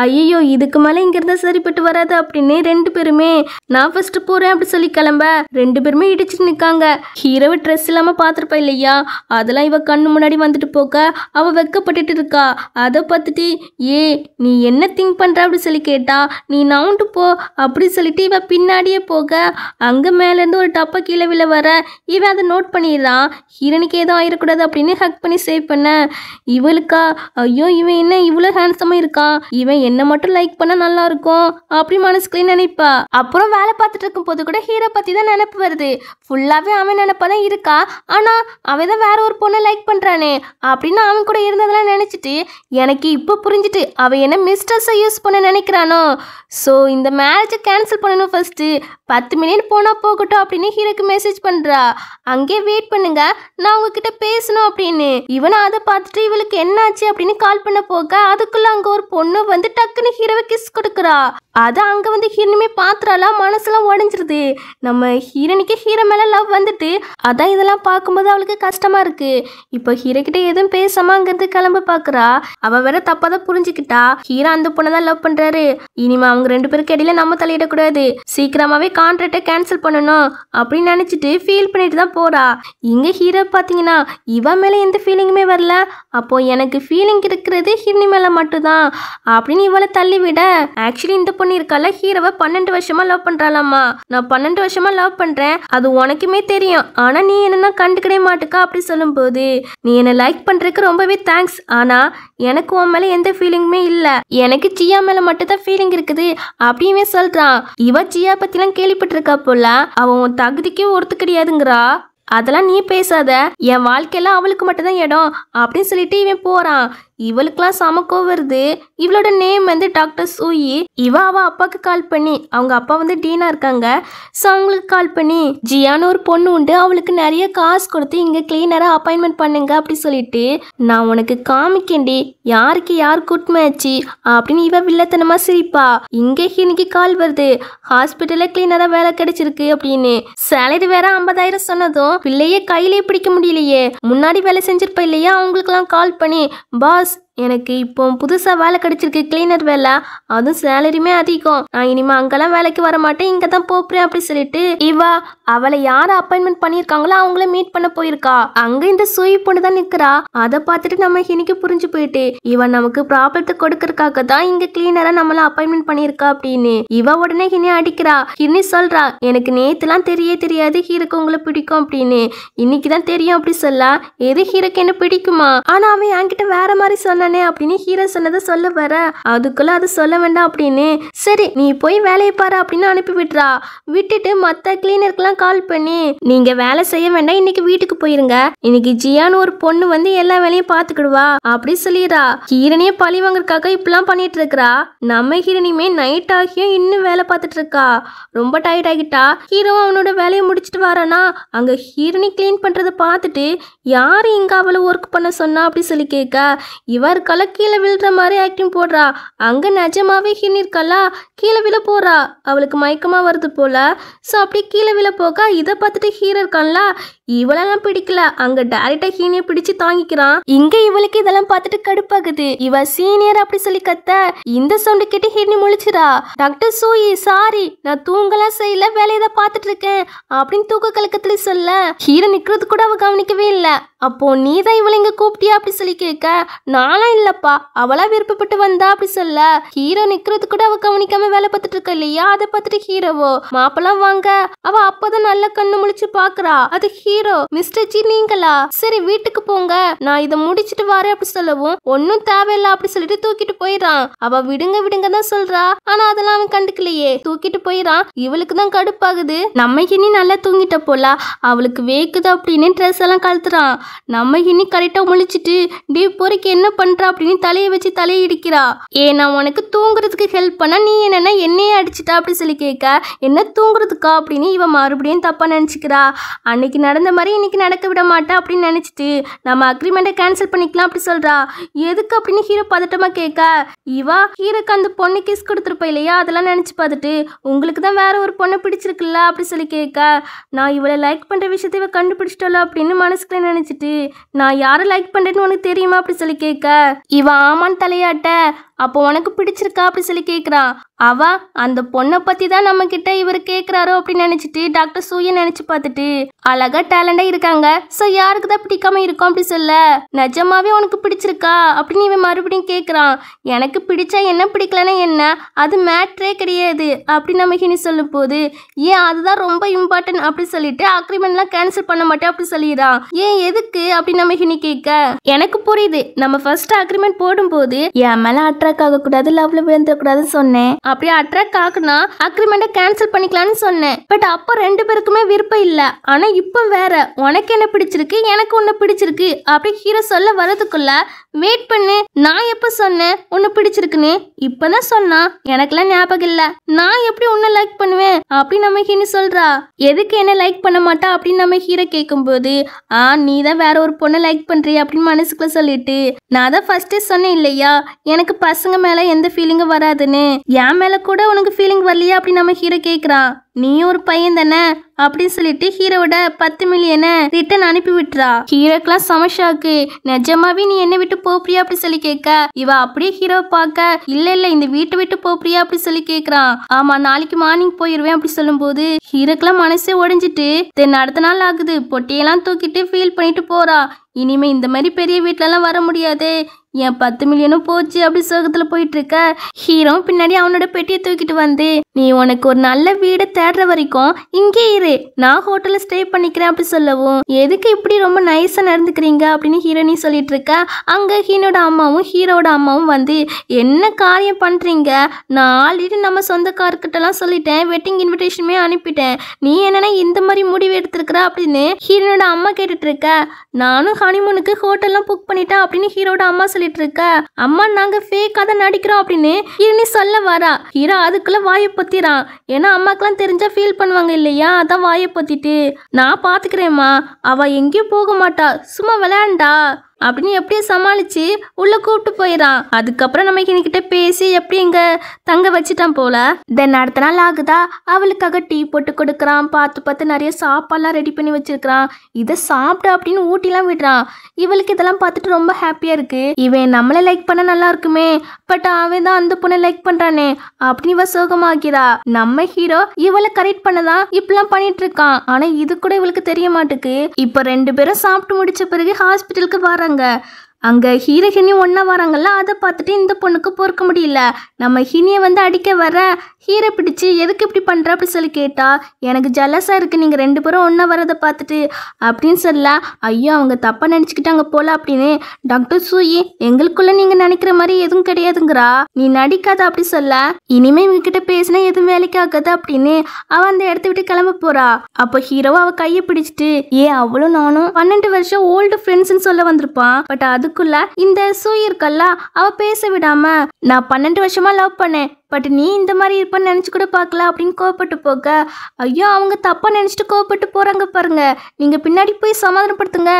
ஐயோ இதுக்கு மேலே இங்கிருந்தா சரிப்பட்டு வராது அப்படின்னு 2 பேருமே நான் ஃபர்ஸ்ட் போறேன் அப்படி சொல்லி கிளம்ப 2 பேருமே இடிச்சுட்டு நிற்காங்க. ஹீரோவை ட்ரெஸ் இல்லாமல் பார்த்துருப்பா இல்லையா, அதெல்லாம் இவ கண்ணு முன்னாடி வந்துட்டு போக்க அவ வெக்கப்பட்டுட்டு இருக்கா. அதை பார்த்துட்டு நீ என்ன திங்க் பண்ற அப்படி சொல்லி கேட்டா, நீ நவுண்டு போ அப்படி சொல்லிட்டு இவ பின்னாடியே போக அங்க மேலேருந்து ஒரு டப்பா கீழே விழ வர இவன் அதை நோட் பண்ணிடுறான். ஹீரோனுக்கு ஏதோ ஆயிடக்கூடாது அப்படின்னு ஹக் பண்ணி சேவ் பண்ண, இவளுக்கா ஐயோ இவன் என்ன இவ்வளோ ஹேண்ட்ஸமாக இருக்கான், இவன் என்ன மட்டும் லைக் பண்ண நல்லா இருக்கும் அப்படி மனசுக்குள்ளே நினைப்பா. அப்புறம் வேலை பார்த்துட்டு இருக்கும் போது கூட ஹீரோ பற்றி தான் நினைப்பு வருது. ஃபுல்லாகவே அவன் நினைப்பா தான் இருக்கா, ஆனால் அவன் தான் வேற ஒரு பொண்ணை லைக் பண்ணுறானே அப்படின்னு அவன் கூட இருந்ததெல்லாம் நினச்சிட்டு எனக்கு இப்போ புரிஞ்சுட்டு அவன் என்ன மிஸ்டர்ஸை யூஸ் பண்ண நினைக்கிறானோ. ஸோ இந்த மேரேஜை கேன்சல் பண்ணணும், ஃபர்ஸ்ட்டு 10 மில்லியன் போனால் போகட்டும் அப்படின்னு ஹீரோக்கு மெசேஜ் பண்ணுறா. அங்கே வெயிட் பண்ணுங்க, நான் உங்ககிட்ட பேசணும் அப்படின்னு. இவனை அதை பார்த்துட்டு இவளுக்கு என்னாச்சு அப்படின்னு கால் பண்ண போக அதுக்குள்ள அங்க ஒரு பொண்ணு வந்து டக்குன்னு ஹீரோவை கிஸ் கொடுக்குறா. அதை அங்க வந்து ஹீரோனுமே பாத்துறாலாம், மனசுலாம் உடஞ்சிருது. நம்ம ஹீரோனிக்கு ஹீரோ மேல லவ் வந்துட்டு அதான் இதெல்லாம் பார்க்கும்போது அவளுக்கு கஷ்டமா இருக்கு. இப்போ ஹீரோ கிட்ட எதுவும் பேசாம அங்கிருந்து கிளம்ப பாக்குறா. அவ வேற தப்பாதான் புரிஞ்சுக்கிட்டா, ஹீரோ அந்த பொண்ணை தான் லவ் பண்றாரு, இனிமே அவங்க 2 பேருக்கு இடையில நம்ம தலையிடக்கூடாது, சீக்கிரமாவே கான்ட்ராக்டை கேன்சல் பண்ணணும் அப்படின்னு நினைச்சிட்டு ஃபீல் பண்ணிட்டு தான் போறா. இங்க ஹீரோ பாத்தீங்கன்னா இவன் மேல எந்த ஃபீலிங்குமே வரல. அப்போ எனக்கு ஃபீலிங் இருக்கிறது ஹீரோனி மேல மட்டும்தான் அப்படின்னு இவளை தள்ளி விட, ஆக்சுவலி இந்த பொண்ணு இருக்கால ஹீரோவை 12 வருஷமா லவ் பண்றாளாமா. நான் 12 வருஷமா லவ் பண்றேன், அது உனக்குமே தெரியும், ஆனா நீ என்ன கண்டுக்கவே மாட்டுக்கா அப்படி சொல்லும் போது, நீ என்ன லைக் பண்றதுக்கு ரொம்பவே தேங்க்ஸ், ஆனா எனக்கு உன் மேல எந்த ஃபீலிங்குமே இல்ல, எனக்கு ஜியா மேல மட்டும் தான் ஃபீலிங் இருக்குது அப்படின்னு சொல்றான். இவ ஜியா பத்திலாம் கேள்விப்பட்டிருக்கா போல, அவன் உன் தகுதிக்கே ஒருத்து கிடையாதுங்கிறா. அதெல்லாம் நீ பேசாத, என் வாழ்க்கையெல்லாம் அவளுக்கு மட்டும்தான் இடம் அப்படின்னு சொல்லிட்டு இவன் போறான். இவளுக்குலாம் சமக்கோ வருது. இவளோட நேம் வந்து டாக்டர் சூயி. இவ அவ அப்பாவுக்கு கால் பண்ணி, அவங்க அப்பா வந்து டீனா இருக்காங்க, ஸோ அவங்களுக்கு கால் பண்ணி ஜியான்னு ஒரு பொண்ணு உண்டு, அவளுக்கு நிறைய காசு கொடுத்து இங்கே கிளீனராக அப்பாயின்மெண்ட் பண்ணுங்க அப்படி சொல்லிட்டு நான் உனக்கு காமிக்கேண்டி யாருக்கு யார் குட்மாச்சு அப்படின்னு இவ வில்லத்தனமா சிரிப்பா. இங்கே இன்னைக்கு கால் வருது, ஹாஸ்பிட்டல்ல கிளீனரா வேலை கிடைச்சிருக்கு அப்படின்னு. சேலரி வேற 50,000 சொன்னதும் பிள்ளையே கையிலே பிடிக்க முடியலையே. முன்னாடி வேலை செஞ்சிருப்பா இல்லையா, அவங்களுக்கெல்லாம் கால் பண்ணி பாஸ் எனக்கு இப்போ புதுசாக வேலை கிடைச்சிருக்கு, கிளீனர் வேலை, அதுவும் சேலரியுமே அதிகம், நான் இனிமே அங்கெல்லாம் வேலைக்கு வர மாட்டேன், இங்கே தான் போறேன் அப்படி சொல்லிட்டு இவா அவளை யாரை அப்பாயின்மெண்ட் பண்ணியிருக்காங்களோ அவங்கள மீட் பண்ண போயிருக்கா. அங்கே இந்த சூய் பொண்ணு தான் நிற்கிறா. அதை பார்த்துட்டு நம்ம இன்னைக்கு புரிஞ்சு போயிட்டு இவன் நமக்கு ப்ராப்ளத்தை கொடுக்கறதுக்காக தான் இங்கே கிளீனரா நம்மள அப்பாயின்மெண்ட் பண்ணியிருக்கா அப்படின்னு. இவ உடனே ஹினி அடிக்கிறா. ஹினி சொல்றா, எனக்கு நேத்துலாம் தெரியாது ஹீரோக்கு உங்களை பிடிக்கும் அப்படின்னு, இன்னைக்கு தான் தெரியும் அப்படி சொல்ல. எது ஹீரோக்கு என்ன பிடிக்குமா, ஆனா அவன் என்கிட்ட வேற மாதிரி சொன்ன அப்படின்னு ஹீரோ சொன்னதை சொல்ல வர, அதுக்குள்ள அது சொல்ல வேண்டாம் அப்படின்னு, சரி நீ போய் வேலையை பாரு அப்படின்னு அனுப்பி விட்டுறா. விட்டுட்டு மற்ற கிளீனருக்குலாம் கால் பண்ணி நீங்க வேலை செய்ய வேண்டாம், இன்னைக்கு வீட்டுக்கு போயிருங்க, இன்னைக்கு ஜியான்னு ஒரு பொண்ணு வந்து எல்லா வேலையும் பாத்துக்கிடுவா அப்படி சொல்லிடுறா. ஹீரோனியே பழி வாங்கறதுக்காக இப்பெல்லாம் பண்ணிட்டு இருக்கிறா. நம்ம ஹீரோனியுமே நைட் ஆகியும் இன்னும் வேலை பார்த்துட்டு இருக்கா. ரொம்ப டயர்ட் ஆகிட்டா. ஹீரோ அவனோட வேலையை முடிச்சுட்டு வரானா, அங்க ஹீரோனி கிளீன் பண்றதை பார்த்துட்டு யாரு இங்க அவளை ஒர்க் பண்ண சொன்னா அப்படி சொல்லி கேட்க, இவர் கீழே விழுற மாதிரி ஆக்டிங் போடுறா. அங்க நிஜமாவே ஹினி இருக்கா, கீழே விழ போறா. அவளுக்கு மயக்கமா வருது போல. ஸோ அப்படியே கீழே விழ போக இதை பார்த்துட்டு ஹீரோ இருக்கான்ல, இவளெல்லாம் பிடிக்கல, அங்க டைரக்டா ஹீனியை பிடிச்சு தாங்கிக்கிறான். இங்க இவளுக்கு இதெல்லாம் பார்த்துட்டு கடுப்பாகுது. இவ சீனியர் அப்படி சொல்லி கத்த, இந்த சவுண்டு கேட்டு ஹீனி முழிச்சிரா. டாக்டர் சூயி சாரி, நான் தூங்கலாம் செய்யல, வேலையை தான் பார்த்துட்டு இருக்கேன் அப்படின்னு தூக்க கலக்கத்துல சொல்ல, ஹீரோ நிக்கிறது கூட அவ கவனிக்கவே இல்லை. அப்போ நீ தான் இவளை இங்க கூப்பிட்டியா அப்படி சொல்லி கேட்க, நானும் இல்லப்பா, அவளா விருப்பப்பட்டு வந்தா அப்படி சொல்ல. ஹீரோ நிக்கிறது கூட அவ கவனிக்காம வேலை பார்த்துட்டு இருக்க இல்லையா, அதை பார்த்துட்டு ஹீரோவோ மாப்பெல்லாம் வாங்க, அவ அப்பதான் நல்ல கண்ணு முழிச்சு பாக்குறா. அது ஹீரோ, மிஸ்டர் ஜி நீங்களா, சரி வீட்டுக்கு போங்க, நான் இதை முடிச்சிட்டு வரேன் அப்படி சொல்லவும், ஒன்னும் தேவையில்லை அப்படி சொல்லிட்டு தூக்கிட்டு போயிடான். அவ விடுங்க தான் சொல்றா, ஆனா அதெல்லாம் அவன் கண்டுக்கலையே, தூக்கிட்டு போயிடான். இவளுக்கு தான் கடுப்பாகுது. நம்ம இனி நல்லா தூங்கிட்ட போல, அவளுக்கு வேக்குது அப்படின்னு ட்ரெஸ் எல்லாம் கழுத்துறான். நம்ம இனி கரெக்டா முழிச்சிட்டு டீ பொறிக்கு என்ன பண்றா அப்படின்னு தலையை வச்சு தலையை இடிக்கிறா. நான் உனக்கு தூங்குறதுக்கு ஹெல்ப் பண்ணா நீ என்னன்னா என்னையே அடிச்சுட்டா அப்படி சொல்லி கேட்க, என்ன தூங்குறதுக்கா அப்படின்னு இவ மறுபடியும் தப்பா நினைச்சுக்கிறா. அன்னைக்கு நடந்த மாதிரி இன்னைக்கு நடக்க விட மாட்டா அப்படின்னு நினைச்சிட்டு நம்ம அக்ரிமெண்ட்டை கேன்சல் பண்ணிக்கலாம் அப்படி சொல்றா. எதுக்கு அப்படின்னு ஹீரோ பதட்டமா கேட்க, இவா ஹீரோக்கு அந்த பொண்ணு கிஸ் கொடுத்துருப்பா இல்லையா, அதெல்லாம் நினைச்சு பார்த்துட்டு உங்களுக்கு தான் வேற ஒரு பொண்ணை பிடிச்சிருக்குல்ல அப்படி சொல்லி கேட்க, நான் இவளை லைக் பண்ற விஷயத்தை இவ கண்டுபிடிச்சிட்டோல அப்படின்னு மனசுக்குள்ள நினைச்சிட்டு, நான் யாரை லைக் பண்றேன்னு உனக்கு தெரியுமா அப்படி சொல்லி கேட்க, இவ ஆமான்னு தலையாட்ட, அப்போ உனக்கு பிடிச்சிருக்கா அப்படி சொல்லி கேட்குறான். அவ அந்த பொண்ணை பத்தி தான் நம்ம கிட்ட இவர் கேட்குறாரோ அப்படின்னு நினைச்சிட்டு டாக்டர் சூயை நினைச்சு பார்த்துட்டு, அழகா டேலண்டா இருக்காங்க, ஸோ யாருக்கு தான் பிடிக்காம இருக்கும் அப்படி சொல்ல, நிஜமாவே உனக்கு பிடிச்சிருக்கா அப்படின்னு இவன் மறுபடியும் கேட்குறான். எனக்கு பிடிச்சா என்ன, பிடிக்கலன்னா என்ன, அது மேட்ரே கிடையாது அப்படி நம்ம ஹினி சொல்லும் போது, அதுதான் ரொம்ப இம்பார்ட்டன்ட் அப்படி சொல்லிட்டு அக்ரிமெண்ட்லாம் கேன்சல் பண்ண மாட்டேன் அப்படி சொல்லிடுறான். எதுக்கு அப்படி நம்ம ஹினி கேட்க, எனக்கு புரியுது, நம்ம ஃபர்ஸ்ட் அக்ரிமெண்ட் போடும்போது என் மேல அட்ராக்ட் ஆகக்கூடாது, லவ்ல விழுந்துடக்கூடாதுன்னு சொன்னேன். அப்படியே அட்ராக்ட் ஆகுனா அக்ரிமெண்ட்டை கேன்சல் பண்ணிக்கலாம்னு சொன்னேன். பட் அப்போ 2 பேருக்குமே விருப்பம் இல்லை. ஆனா இப்போ வேற, உனக்கு என்ன பிடிச்சிருக்கு, எனக்கு உன்னை பிடிச்சிருக்கு அப்படி ஹீரோ சொல்ல வரதுக்குள்ள வெயிட் பண்ணு, நான் எப்ப சொன்னேன் உன்னை பிடிச்சிருக்குன்னு? இப்பதான் சொன்னா, எனக்கெல்லாம் ஞாபகம் இல்ல. நான் எப்படி உன்னை லைக் பண்ணுவேன் அப்படின்னு நம்ம ஹீனி சொல்றா. எதுக்கு என்ன லைக் பண்ண மாட்டா அப்படின்னு நம்ம ஹீரோ கேட்கும்போது, நீ தான் வேற ஒரு பொண்ணை லைக் பண்றிய அப்படின்னு மனசுக்குள்ள சொல்லிட்டு, நான் தான் ஃபர்ஸ்டே சொன்னேன் இல்லையா எனக்கு பசங்க மேல எந்த ஃபீலிங்கும் வராதுன்னு, என் மேல கூட உனக்கு ஃபீலிங் வரலையா அப்படின்னு நம்ம ஹீரோ கேட்குறான். நீ ஒரு பையன் தானே அப்படின்னு சொல்லிட்டு ஹீரோவோட 10 மில்லியனை ரிட்டர்ன் அனுப்பி விட்டுறா. ஹீரோக்கெல்லாம் சமஷாக்கு, நிஜமாவே நீ என்ன விட்டு போப்பியா அப்படி சொல்லி கேட்க, இவ அப்படியே ஹீரோ பார்க்க, இல்ல இந்த வீட்டை விட்டு போப்பியா அப்படி சொல்லி கேட்கறான். ஆமா நாளைக்கு மார்னிங் போயிருவேன் அப்படி சொல்லும் போது ஹீரோக்கெல்லாம் மனசே உடைஞ்சிட்டு, தென் அடுத்த நாள் ஆகுது, பொட்டியெல்லாம் தூக்கிட்டு ஃபீல் பண்ணிட்டு போறா. இனிமே இந்த மாதிரி பெரிய வீட்டிலலாம் வர முடியாது, என் 10 மில்லியனும் போச்சு அப்படி சோகத்துல போயிட்டு இருக்க. ஹீரோ பின்னாடி அவனோட பெட்டியை தூக்கிட்டு வந்து, நீ உனக்கு ஒரு நல்ல வீடை தேடுற வரைக்கும் இங்கே இரு, நான் ஹோட்டல்ல ஸ்டே பண்ணிக்கிறேன் அப்படி சொல்லவும், எதுக்கு இப்படி ரொம்ப நைஸா நடந்துக்கிறீங்க அப்படின்னு ஹீரோனி சொல்லிட்டு இருக்க. அங்க ஹீரோட அம்மாவும் ஹீரோட அம்மாவும் வந்து, என்ன காரியம் பண்றீங்க, நான் ஆல்ரெடி நம்ம சொந்தக்காரர்கிட்ட எல்லாம் சொல்லிட்டேன், வெட்டிங் இன்விடேஷனுமே அனுப்பிட்டேன், நீ என்னன்னா இந்த மாதிரி முடிவு எடுத்திருக்கிற அப்படின்னு ஹீரோனோட அம்மா கேட்டுட்டு இருக்க. நானும் ஹனிமூனுக்கு ஹோட்டல்லாம் புக் பண்ணிட்டேன் அப்படின்னு ஹீரோட அம்மா சொல்லிட்டு இருக்க. அம்மா நாங்க ஃபேக்கா தான் நடிக்கிறோம் அப்படின்னு ஹீரோனி சொல்ல வரா. ஹீரோ அதுக்குள்ள வாயை பொத்திரான். ஏன்னா அம்மாக்கெல்லாம் தெரிஞ்சா ஃபீல் பண்ணுவாங்க இல்லையா, அதான் வாயை பொத்திட்டு, நான் பாத்துக்கிறேம்மா, அவ எங்கேயும் போக மாட்டா, சும்மா விளையாண்டா அப்படின்னு எப்படியே சமாளிச்சு உள்ள கூப்பிட்டு போயிடான். அதுக்கப்புறம் நம்ம கிட்ட பேசி எப்படி இங்க தங்க வச்சுட்டான் போல. தென் அடுத்த நாள் ஆகுதா, அவளுக்காக டீ போட்டு கொடுக்குறான், பார்த்து நிறைய சாப்பாடுலாம் ரெடி பண்ணி வச்சிருக்கிறான். இதை சாப்பிடு அப்படின்னு ஊட்டிலாம் விடுறான். இவளுக்கு இதெல்லாம் பார்த்துட்டு ரொம்ப ஹாப்பியா இருக்கு. இவன் நம்மளை லைக் பண்ண நல்லா இருக்குமே, பட் அவன் தான் அந்த பொண்ணை லைக் பண்றானே அப்படின்னு இவ சோகமாகிறா. நம்ம ஹீரோ இவளை கரெக்ட் பண்ணதான் இப்பெல்லாம் பண்ணிட்டு இருக்கான். ஆனா இது கூட இவளுக்கு தெரிய மாட்டுக்கு. இப்ப 2 பேரும் சாப்பிட்டு முடிச்ச பிறகு ஹாஸ்பிட்டலுக்கு வராங்க. அங்க ஹீரோ ஹினி ஒன்னா வராங்கல்ல, அதை பார்த்துட்டு இந்த பொண்ணுக்கு பொறுக்க முடியல. நம்ம ஹினியை வந்து அடிக்க வர ஹீரோ பிடிச்சு எதுக்கு இப்படி பண்ற அப்படி சொல்லி கேட்டா, எனக்கு ஜலஸா இருக்கு நீங்க 2 பேரும் ஒன்னா வரதை பார்த்துட்டு அப்படின்னு சொல்ல, ஐயோ அவங்க தப்பா நினைச்சுக்கிட்டாங்க போல அப்படின்னு டாக்டர் சூயி, எங்களுக்குள்ள நீங்க நினைக்கிற மாதிரி எதுவும் கிடையாதுங்கிறா, நீ நடிக்காத அப்படி சொல்ல, இனிமே இவங்க கிட்ட பேசினா எதுவும் வேலைக்கு ஆகாது அப்படின்னு அவ அந்த இடத்த விட்டு கிளம்ப போறா. அப்போ ஹீரோவை அவ கையை பிடிச்சிட்டு, அவளும் நானும் 12 வருஷம் ஓல்டு ஃப்ரெண்ட்ஸ்ன்னு சொல்ல வந்திருப்பான். பட் அது இந்த சூயி இருக்கல்ல, அவ பேச விடாம, நான் 12 வருஷமா லவ் பண்ணேன், பட் நீ இந்த மாதிரி இருப்பன்னு நினைச்சு கூட பார்க்கல அப்படின்னு கோவப்பட்டு போக, ஐயோ அவங்க தப்பா நினைச்சிட்டு கோவப்பட்டு போறாங்க பாருங்க, நீங்க பின்னாடி போய் சமாதானப்படுத்துங்க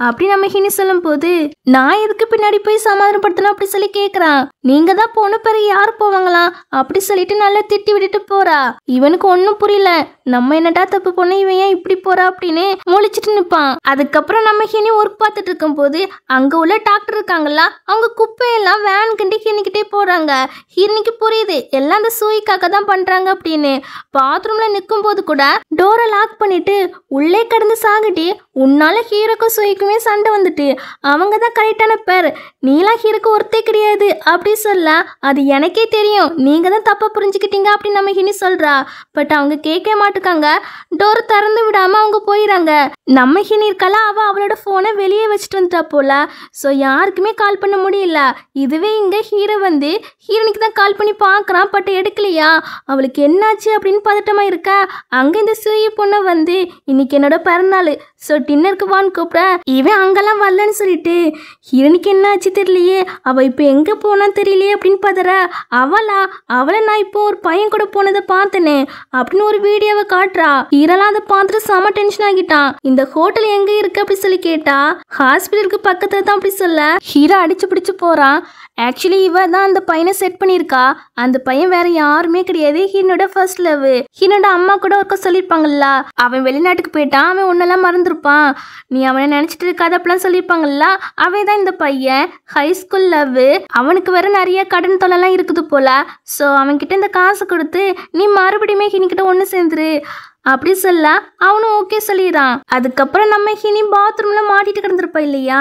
அப்படின்னு நம்ம ஹினி சொல்லும் போது, நான் எதுக்கு பின்னாடி போய் சமாதானப்படுத்தணும் அப்படி சொல்லி கேட்கறான். நீங்க தான் போன பிறகு யாரு போவாங்களாம் அப்படி சொல்லிட்டு நல்லா திட்டி விட்டுட்டு போறா. இவனுக்கு ஒன்னும் புரியல, நம்ம என்னடா தப்பு பண்ண, இவன் ஏன் இப்படி போறா அப்படின்னு முழிச்சிட்டு நிப்பான். அதுக்கப்புறம் நம்ம ஹினி ஒர்க் பார்த்துட்டு இருக்கும் போது அங்க உள்ள டாக்டர் இருக்காங்கல்ல, அவங்க குப்பையெல்லாம் வேன் கண்டி ஹினிக்கிட்டே போறாங்க. ஹினிக்கு புரியுது எல்லாம் அந்த சூயிக்காக தான் பண்றாங்க அப்படின்னு. பாத்ரூம்ல நிற்கும் போது கூட டோரை லாக் பண்ணிட்டு உள்ளே கடந்து சாகிட்டி, உன்னால ஹீரோக்கும் சூயிக்குமே சண்டை வந்துட்டு, அவங்க தான் கரெக்டான பேர், நீலாம் ஹீரோக்கு ஒருத்தே கிடையாது அப்படி சொல்ல, அது எனக்கே தெரியும், நீங்க தான் தப்பா புரிஞ்சுக்கிட்டீங்க அப்படின்னு நம்ம ஹினி சொல்றா. பட் அவங்க கேட்க மாட்டுக்காங்க. டோர் திறந்து விடாம அவங்க போயிடறாங்க. நம்ம ஹினி இருக்கல, அவ அவளோட போனை வெளியே வச்சுட்டு வந்துட்டா போல. ஸோ யாருக்குமே கால் பண்ண முடியல. இதுவே இங்க ஹீரோ வந்து ஹீரோனுக்கு தான் கால் பண்ணி பார்க்குறான், பட் எடுக்கலையா. அவளுக்கு என்னாச்சு அப்படின்னு பதட்டமா இருக்க, அங்க இந்த சூயி பொண்ணை வந்து, இன்னைக்கு என்னோட பிறநாள், ஸோ டின்னருக்கு வான்னு கூப்பிட, இவன் அங்கெல்லாம் வரலன்னு சொல்லிட்டு, ஹீரோனுக்கு என்னாச்சு தெரியலையே, அவ இப்போ எங்க போனா தெரியலையே அப்படின்னு பதற, அவளை நான் இப்போ ஒரு பையன் கூட போனதை பார்த்தனே அப்படின்னு ஒரு வீடியோவை காட்டுறா. ஹீரோலாம் அதை பார்த்துட்டு செம டென்ஷன் ஆகிட்டான். இந்த ஹோட்டல் எங்க இருக்கு அப்படி சொல்லி கேட்டா, ஹாஸ்பிட்டலுக்கு பக்கத்துல தான் அப்படி சொல்ல, ஹீரோ அடிச்சு பிடிச்சு போறான். ஆக்சுவலி இவ தான் அந்த பையனை செட் பண்ணியிருக்கா. அந்த பையன் வேற யாருமே கிடையாது, ஹீரோட ஃபர்ஸ்ட் லவ். ஹீரோட அம்மா கூட ஒருக்க சொல்லியிருப்பாங்கல்ல, அவன் வெளிநாட்டுக்கு போயிட்டான், அவன் ஒன்னெல்லாம் மறந்துருப்பான், நீ அவனை நினைச்சிட்டு இருக்காது அப்படிலாம் சொல்லியிருப்பாங்கல்ல, அவன் தான் இந்த பையன். High school love. அவனுக்கு வேற நிறைய கடன் தொலைலாம் இருக்குது போல. ஸோ அவன்கிட்ட இந்த காசு கொடுத்து நீ மறுபடியுமே ஹினிக்கிட்ட ஒன்று சேர்ந்துரு அப்படி சொல்ல, அவனும் ஓகே சொல்லிடுறான். அதுக்கப்புறம் நம்ம ஹினி பாத்ரூம்ல மாட்டிட்டு கிடந்திருப்பா இல்லையா,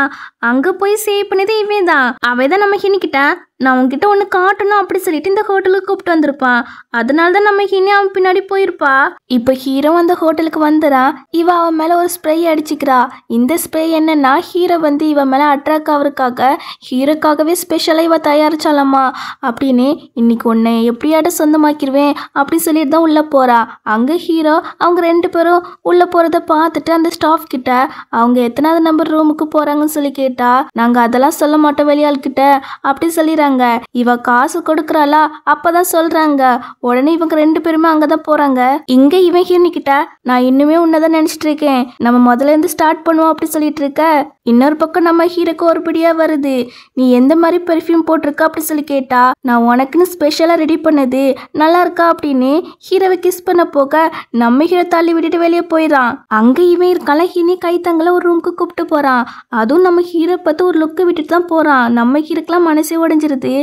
அங்க போய் சேவ் பண்ணது இவன் தான். அவன் தான் நம்ம ஹினிக்கிட்ட, நான் உன்கிட்ட ஒன்று காட்டணும் அப்படி சொல்லிட்டு இந்த ஹோட்டலுக்கு கூப்பிட்டு வந்திருப்பான். அதனால தான் நம்ம ஹீரோனி அவன் பின்னாடி போயிருப்பா. இப்போ ஹீரோ அந்த ஹோட்டலுக்கு வந்துடா. இவ அவன் மேலே ஒரு ஸ்ப்ரே அடிச்சுக்கிறா. இந்த ஸ்ப்ரே என்னன்னா ஹீரோ வந்து இவன் மேலே அட்ராக்ட் ஆகிறதுக்காக ஹீரோக்காகவே ஸ்பெஷலாக இவ தயாரிச்சாலம்மா அப்படின்னு. இன்னைக்கு உன்னை எப்படியாட்ட சொந்தமாக்கிடுவேன் அப்படின்னு சொல்லிட்டு தான் உள்ளே போகிறா. அங்கே ஹீரோ அவங்க 2 பேரும் உள்ளே போகிறத பார்த்துட்டு அந்த ஸ்டாஃப் கிட்ட அவங்க எத்தனாவது நம்பர் ரூமுக்கு போகிறாங்கன்னு சொல்லி கேட்டா, நாங்கள் அதெல்லாம் சொல்ல மாட்டோம் வெளியாள்கிட்ட அப்படி சொல்லிடுறாங்க. இவ காசு கொடுக்குறாளா அப்பதான் சொல்கிறாங்க. உடனே இவங்க 2 பேருமே அங்கே தான் போகிறாங்க. இங்கே இவன் ஹீரோனிக்கிட்ட நான் இன்னுமே உன்னதான் நினச்சிட்டு இருக்கேன், நம்ம முதல்ல இருந்து ஸ்டார்ட் பண்ணுவோம் அப்படி சொல்லிட்டு இருக்க. இன்னொரு பக்கம் நம்ம ஹீரோக்கு ஒருபடியாக வருது. நீ எந்த மாதிரி பெர்ஃப்யூம் போட்டிருக்க அப்படி சொல்லி கேட்டா, நான் உனக்குன்னு ஸ்பெஷலாக ரெடி பண்ணது நல்லா இருக்கா அப்படின்னு ஹீரோவை கிஸ் பண்ண போக நம்ம ஹீரோ தள்ளி விட்டுட்டு வெளியே போயிடான். அங்கே இவன் இருக்கால ஹீனி கைத்தங்களை ஒரு ரூமுக்கு கூப்பிட்டு போகிறான். அதுவும் நம்ம ஹீரோ பார்த்து ஒரு லுக்கு விட்டுட்டு தான் போகிறான். நம்ம ஹீரோக்கெல்லாம் மனசே உடைஞ்சிருது.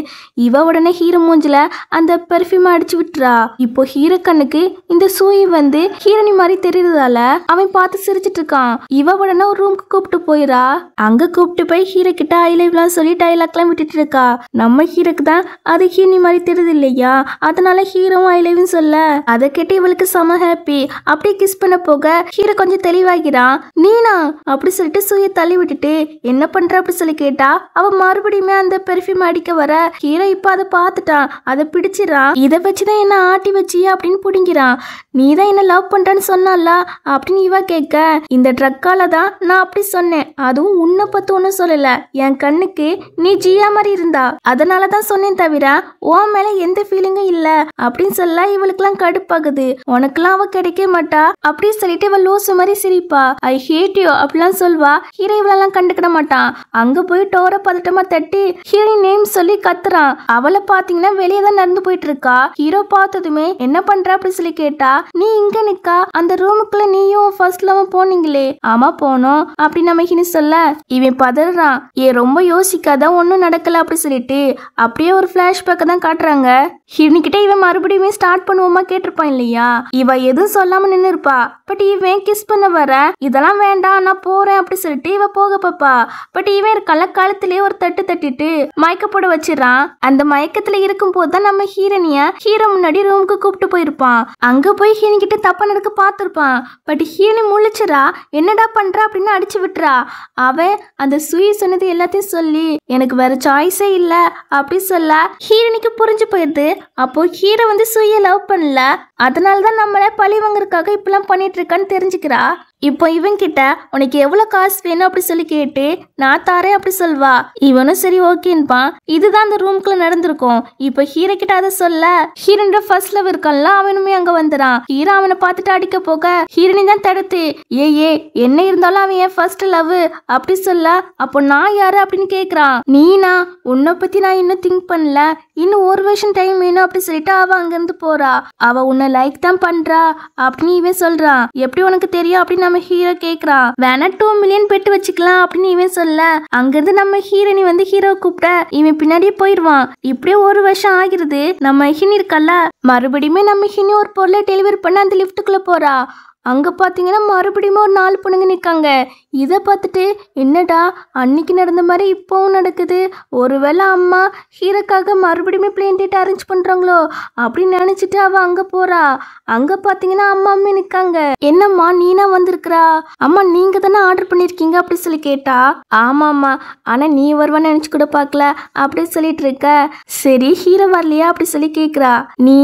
இவ உடனே ஹீரோ மூஞ்சில அந்த பெர்ஃப்யூமை அடிச்சு விட்டுறா. இப்போ ஹீரோ கண்ணுக்கு இந்த சூய் வந்து ஹீரோனி மாதிரி தெரியுறதால அவன் பார்த்து சிரிச்சிட்டு இருக்கான். இவ உடனே ஒரு ரூமுக்கு கூப்பிட்டு போயிடா. அங்க கூப்பிட்டு போய் ஹீரோ கிட்ட ஐ லவ்லாம் சொல்லி டைலாக்லாம் விட்டுட்டு இருக்கா. நம்ம ஹீரோக்கு தான் அது ஹீரோனி மாதிரி தெரியுது இல்லையா, அதனால ஹீரோவும் ஐ லவ்னு சொல்ல அதை கேட்டு இவளுக்கு செம ஹாப்பி. அப்படியே கிஸ் பண்ண போக ஹீரோ கொஞ்சம் தெளிவாகிறான். நீனா அப்படி சொல்லிட்டு சூயை தள்ளி விட்டுட்டு என்ன பண்ற அப்படி சொல்லி கேட்டா, அவ மறுபடியுமே அந்த பெர்ஃப்யூம் அடிக்க வர ஹீரோ இப்ப அதை பார்த்துட்டான். அதை பிடிச்சிடான். இதை வச்சுதான் என்ன ஆட்டி வச்சியா அப்படின்னு புடிங்கிறான். நீ தான் என்ன லவ் பண்றேன்னு சொன்னால அப்படின்னு இவ கேட்க, இந்த ட்ரக்கால தான் நான் அப்படி சொன்னேன், அதுவும் உன்னை பத்தி ஒன்னும் சொல்லல, என் கண்ணுக்கு நீ ஜியா மாதிரி இருந்தா அதனாலதான் சொன்னேன் தவிர உன் மேல எந்த ஃபீலிங்கும் இல்ல அப்படின்னு சொல்ல இவளுக்குலாம் கடுப்பாகுது. உனக்குலாம் அவ கிடைக்க மாட்டா அப்படி சொல்லிட்டு இவ லூசு மாதிரி சிரிப்பா. ஐ ஹேட் யூ அப்படிலாம் சொல்வா. ஹீரோ இவளெல்லாம் கண்டுக்கிட மாட்டான். அங்க போய் டோரை பதட்டமா தட்டி ஹீரோ நேம் சொல்லி கத்துறான். அவளை பாத்தீங்கன்னா வெளியே தான் நடந்து போயிட்டு இருக்கா. ஹீரோ பார்த்ததுமே என்ன பண்ற அப்படி சொல்லி கேட்டா, நீ இங்க நிக்கா, அந்த ரூமுக்குள்ள நீயும் ஃபர்ஸ்ட் லவ் போனீங்களே. ஆமா போனோம் அப்படி நம்ம ஹீனி சொல்ல இவன் பதறான். ரொம்ப யோசிக்காத ஒன்னும் நடக்கல அப்படி சொல்லிட்டு அப்படியே ஒரு பிளாஷ்பேக் தான் காட்டுறாங்க. ஹீரோனி கிட்ட இவன் மறுபடியுமே ஸ்டார்ட் பண்ணுவோமா கேட்டிருப்பான் இல்லையா. இவ எதுவும் சொல்லாம நின்று இருப்பா. பட் இவன் கிஸ் பண்ண வர இதெல்லாம் வேண்டாம் நான் போறேன் அப்படி சொல்லிட்டு இவ போக பாப்பா. பட் இவன் இருக்கல கழுத்திலேயே ஒரு தட்டு தட்டிட்டு மயக்க போட வச்சிடறான். அந்த மயக்கத்துல இருக்கும் போதுதான் நம்ம ஹீரோனிய ஹீரோ முன்னாடி ரூமுக்கு கூப்பிட்டு போயிருப்பான். அங்க போய் ஹீரோனி கிட்ட தப்பா நடக்க பார்த்திருப்பான். பட் ஹீரோனி முழிச்சிரா. என்னடா பண்ற அப்படின்னு அடிச்சு விட்டுறா. அவன் அந்த சுயி சொன்னது எல்லாத்தையும் சொல்லி எனக்கு வேற சாய்ஸே இல்ல அப்படி சொல்ல ஹீரோனிக்கு புரிஞ்சு போயிடுது. அப்போ ஹீரோ வந்து சுய லவ் பண்ணல, அதனாலதான் நம்மள பழி வாங்குறதுக்காக இப்பெல்லாம் பண்ணிட்டு இருக்கான்னு தெரிஞ்சுக்கிறா. இப்போ இவன் கிட்ட உனக்கு எவ்வளவு காசு வேணும் அப்படி சொல்லி கேட்டு நான் தாரேன் அப்படி சொல்வா. இவனும் சரி ஓகேன்பான். இதுதான் அந்த ரூம்குள்ள நடந்திருக்கும். இப்போ ஹீரோ கிட்ட அதை சொல்ல ஹீரோனோட ஃபர்ஸ்ட் லவ் இருக்கான்ல அவனுமே அங்க வந்துறான். ஹீரோ அவனை பார்த்துட்டு அடிக்க போக ஹீரோனி தான் தடுத்து ஏ என்ன இருந்தாலும் அவன் என் ஃபர்ஸ்ட் லவ் அப்படி சொல்ல, அப்போ நான் யாரு அப்படின்னு கேக்குறான். நீனா உன்னை பத்தி நான் இன்னும் திங்க் பண்ணல, இன்னும் ஒரு வருஷம் டைம் வேணும் அப்படி சொல்லிட்டு அவ அங்க இருந்து போறா. அவ உன்னை லைக் தான் பண்றா அப்படின்னு இவன் சொல்றான். எப்படி உனக்கு தெரியும் அப்படின்னு நம்ம ஹீரோ கேக்குறான். வேணா 2 மில்லியன் பெட்டு வச்சுக்கலாம் அப்படின்னு இவன் சொல்ல அங்கிருந்து நம்ம ஹீரோனி வந்து ஹீரோ கூப்பிட இவன் பின்னாடியே போயிடுவான். இப்படியே ஒரு வருஷம் ஆகிறது. நம்ம ஹினி இருக்கல்ல மறுபடியுமே நம்ம ஹினி ஒரு பொருளை டெலிவரி பண்ண அந்த லிஃப்ட்டுக்குள்ள போறா. அங்க பாத்தீங்கன்னா மறுபடியும் ஒரு 4 பொண்ணுங்க நிக்காங்க. இதை பார்த்துட்டு என்னடா அன்னைக்கு நடந்த மாதிரி இப்பவும் நடக்குது, ஒருவேளை அம்மா ஹீரோக்காக மறுபடியும் பிளேன் டேட் அரேஞ்ச் பண்றாங்களோ அப்படின்னு நினைச்சிட்டு அவ அங்க போறா. அங்க பாத்தீங்கன்னா அம்மா அம்மா நிக்காங்க. என்னம்மா நீனா வந்திருக்கிறா, அம்மா நீங்க தானே ஆர்டர் பண்ணிருக்கீங்க அப்படி சொல்லி கேட்டா. ஆமாம்மா, ஆனா நீ வருவான்னு நினைச்சு கூட பாக்கல அப்படி சொல்லிட்டு இருக்க. சரி ஹீரோ வரலையா அப்படி சொல்லி கேக்குறா. நீ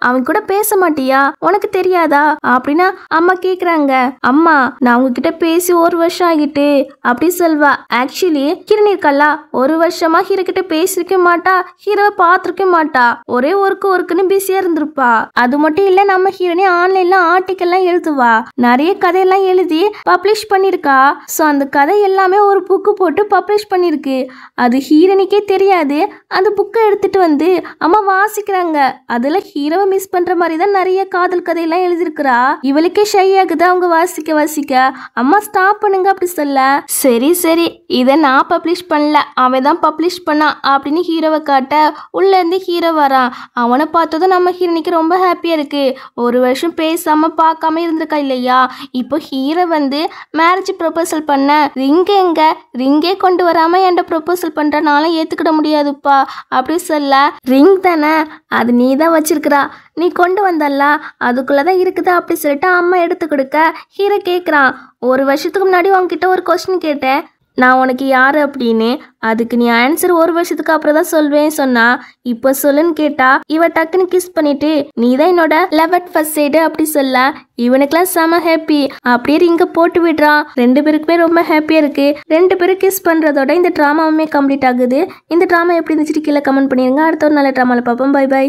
அவன் கூட பேச மாட்டியா, உனக்கு தெரியாதா அப்படின்னா அம்மா கேக்குறாங்க. அம்மா நான் உங்ககிட்ட பேசி ஒரு வருஷம் ஆகிட்டு அப்படி சொல்வா. ஆக்சுவலி ஹீரோனி இருக்கல்லா ஒரு வருஷமா ஹீரோ கிட்ட பேசிருக்க மாட்டா, ஹீரோவை பார்த்திருக்க மாட்டா, ஒரே ஒர்க்குன்னு பிஸியா இருந்திருப்பா. அது மட்டும் இல்ல நம்ம ஹீரோனி ஆன்லைன்ல ஆர்டிக்கல்லாம் எழுதுவா, நிறைய கதையெல்லாம் எழுதி பப்ளிஷ் பண்ணிருக்கா. சோ அந்த கதை எல்லாமே ஒரு புக்கு போட்டு பப்ளிஷ் பண்ணிருக்கு. அது ஹீரோனிக்கே தெரியாது. அந்த புக்கை எடுத்துட்டு வந்து அம்மா வாசிக்கிறாங்க. அதுல ஹீரோவை மிஸ் பண்ற மாதிரி தான் நிறைய காதல் கதையெல்லாம் எழுதிருக்கிறா. இவளுக்கே ஷை ஆகுது அவங்க வாசிக்க அம்மா ஸ்டாப் பண்ணுங்க அப்படி சொல்ல சரி இதை நான் பப்ளிஷ் பண்ணல அவன் தான் பப்ளிஷ் பண்ணான் அப்படின்னு ஹீரோவை காட்ட உள்ள இருந்து ஹீரோ வரான். அவனை பார்த்ததும் நம்ம ஹீரோனிக்கு ரொம்ப ஹாப்பியா இருக்கு. ஒரு வருஷம் பேசாம பார்க்காம இருந்திருக்கா இல்லையா, இப்போ ஹீரோ வந்து மேரேஜ் ப்ரொபோசல் பண்ண ரிங்கே கொண்டு வராம என்கிட்ட ப்ரொபோசல் பண்றனாலும் ஏத்துக்கிட முடியாதுப்பா அப்படி சொல்ல ரிங் தானே அது நீ தான் வச்சிருக்கிறா நீ கொண்டு வந்தல்ல அதுக்குள்ளதான் இருக்குது அப்படி சொல்லிட்டு அம்மா எடுத்து கொடுக்க ஹீரோ கேட்குறான். ஒரு வருஷத்துக்கு முன்னாடி உங்ககிட்ட ஒரு கொஸ்டின் கேட்டேன், நான் உனக்கு யாரு அப்படின்னு. அதுக்கு நீ ஆன்சர் ஒரு வருஷத்துக்கு அப்புறம் தான் சொல்வேன் சொன்னா. இப்போ சொல்லுன்னு கேட்டா இவ டக்குன்னு கிஸ் பண்ணிட்டு நீ தான் என்னோட லெவட் ஃபர்ஸ்ட் சைடு அப்படி சொல்ல இவனுக்குலாம் செம ஹாப்பி. அப்படியே ரிங்க போட்டு விடுறான். 2 பேருக்குமே ரொம்ப ஹாப்பியா இருக்கு. 2 பேரும் கிஸ் பண்றதோட இந்த ட்ராமாவுமே கம்ப்ளீட் ஆகுது. இந்த ட்ராமா எப்படி இருந்துச்சு கீழே கமெண்ட் பண்ணிருங்க. அடுத்த ஒரு நல்ல ட்ராமால பார்ப்போம். பை.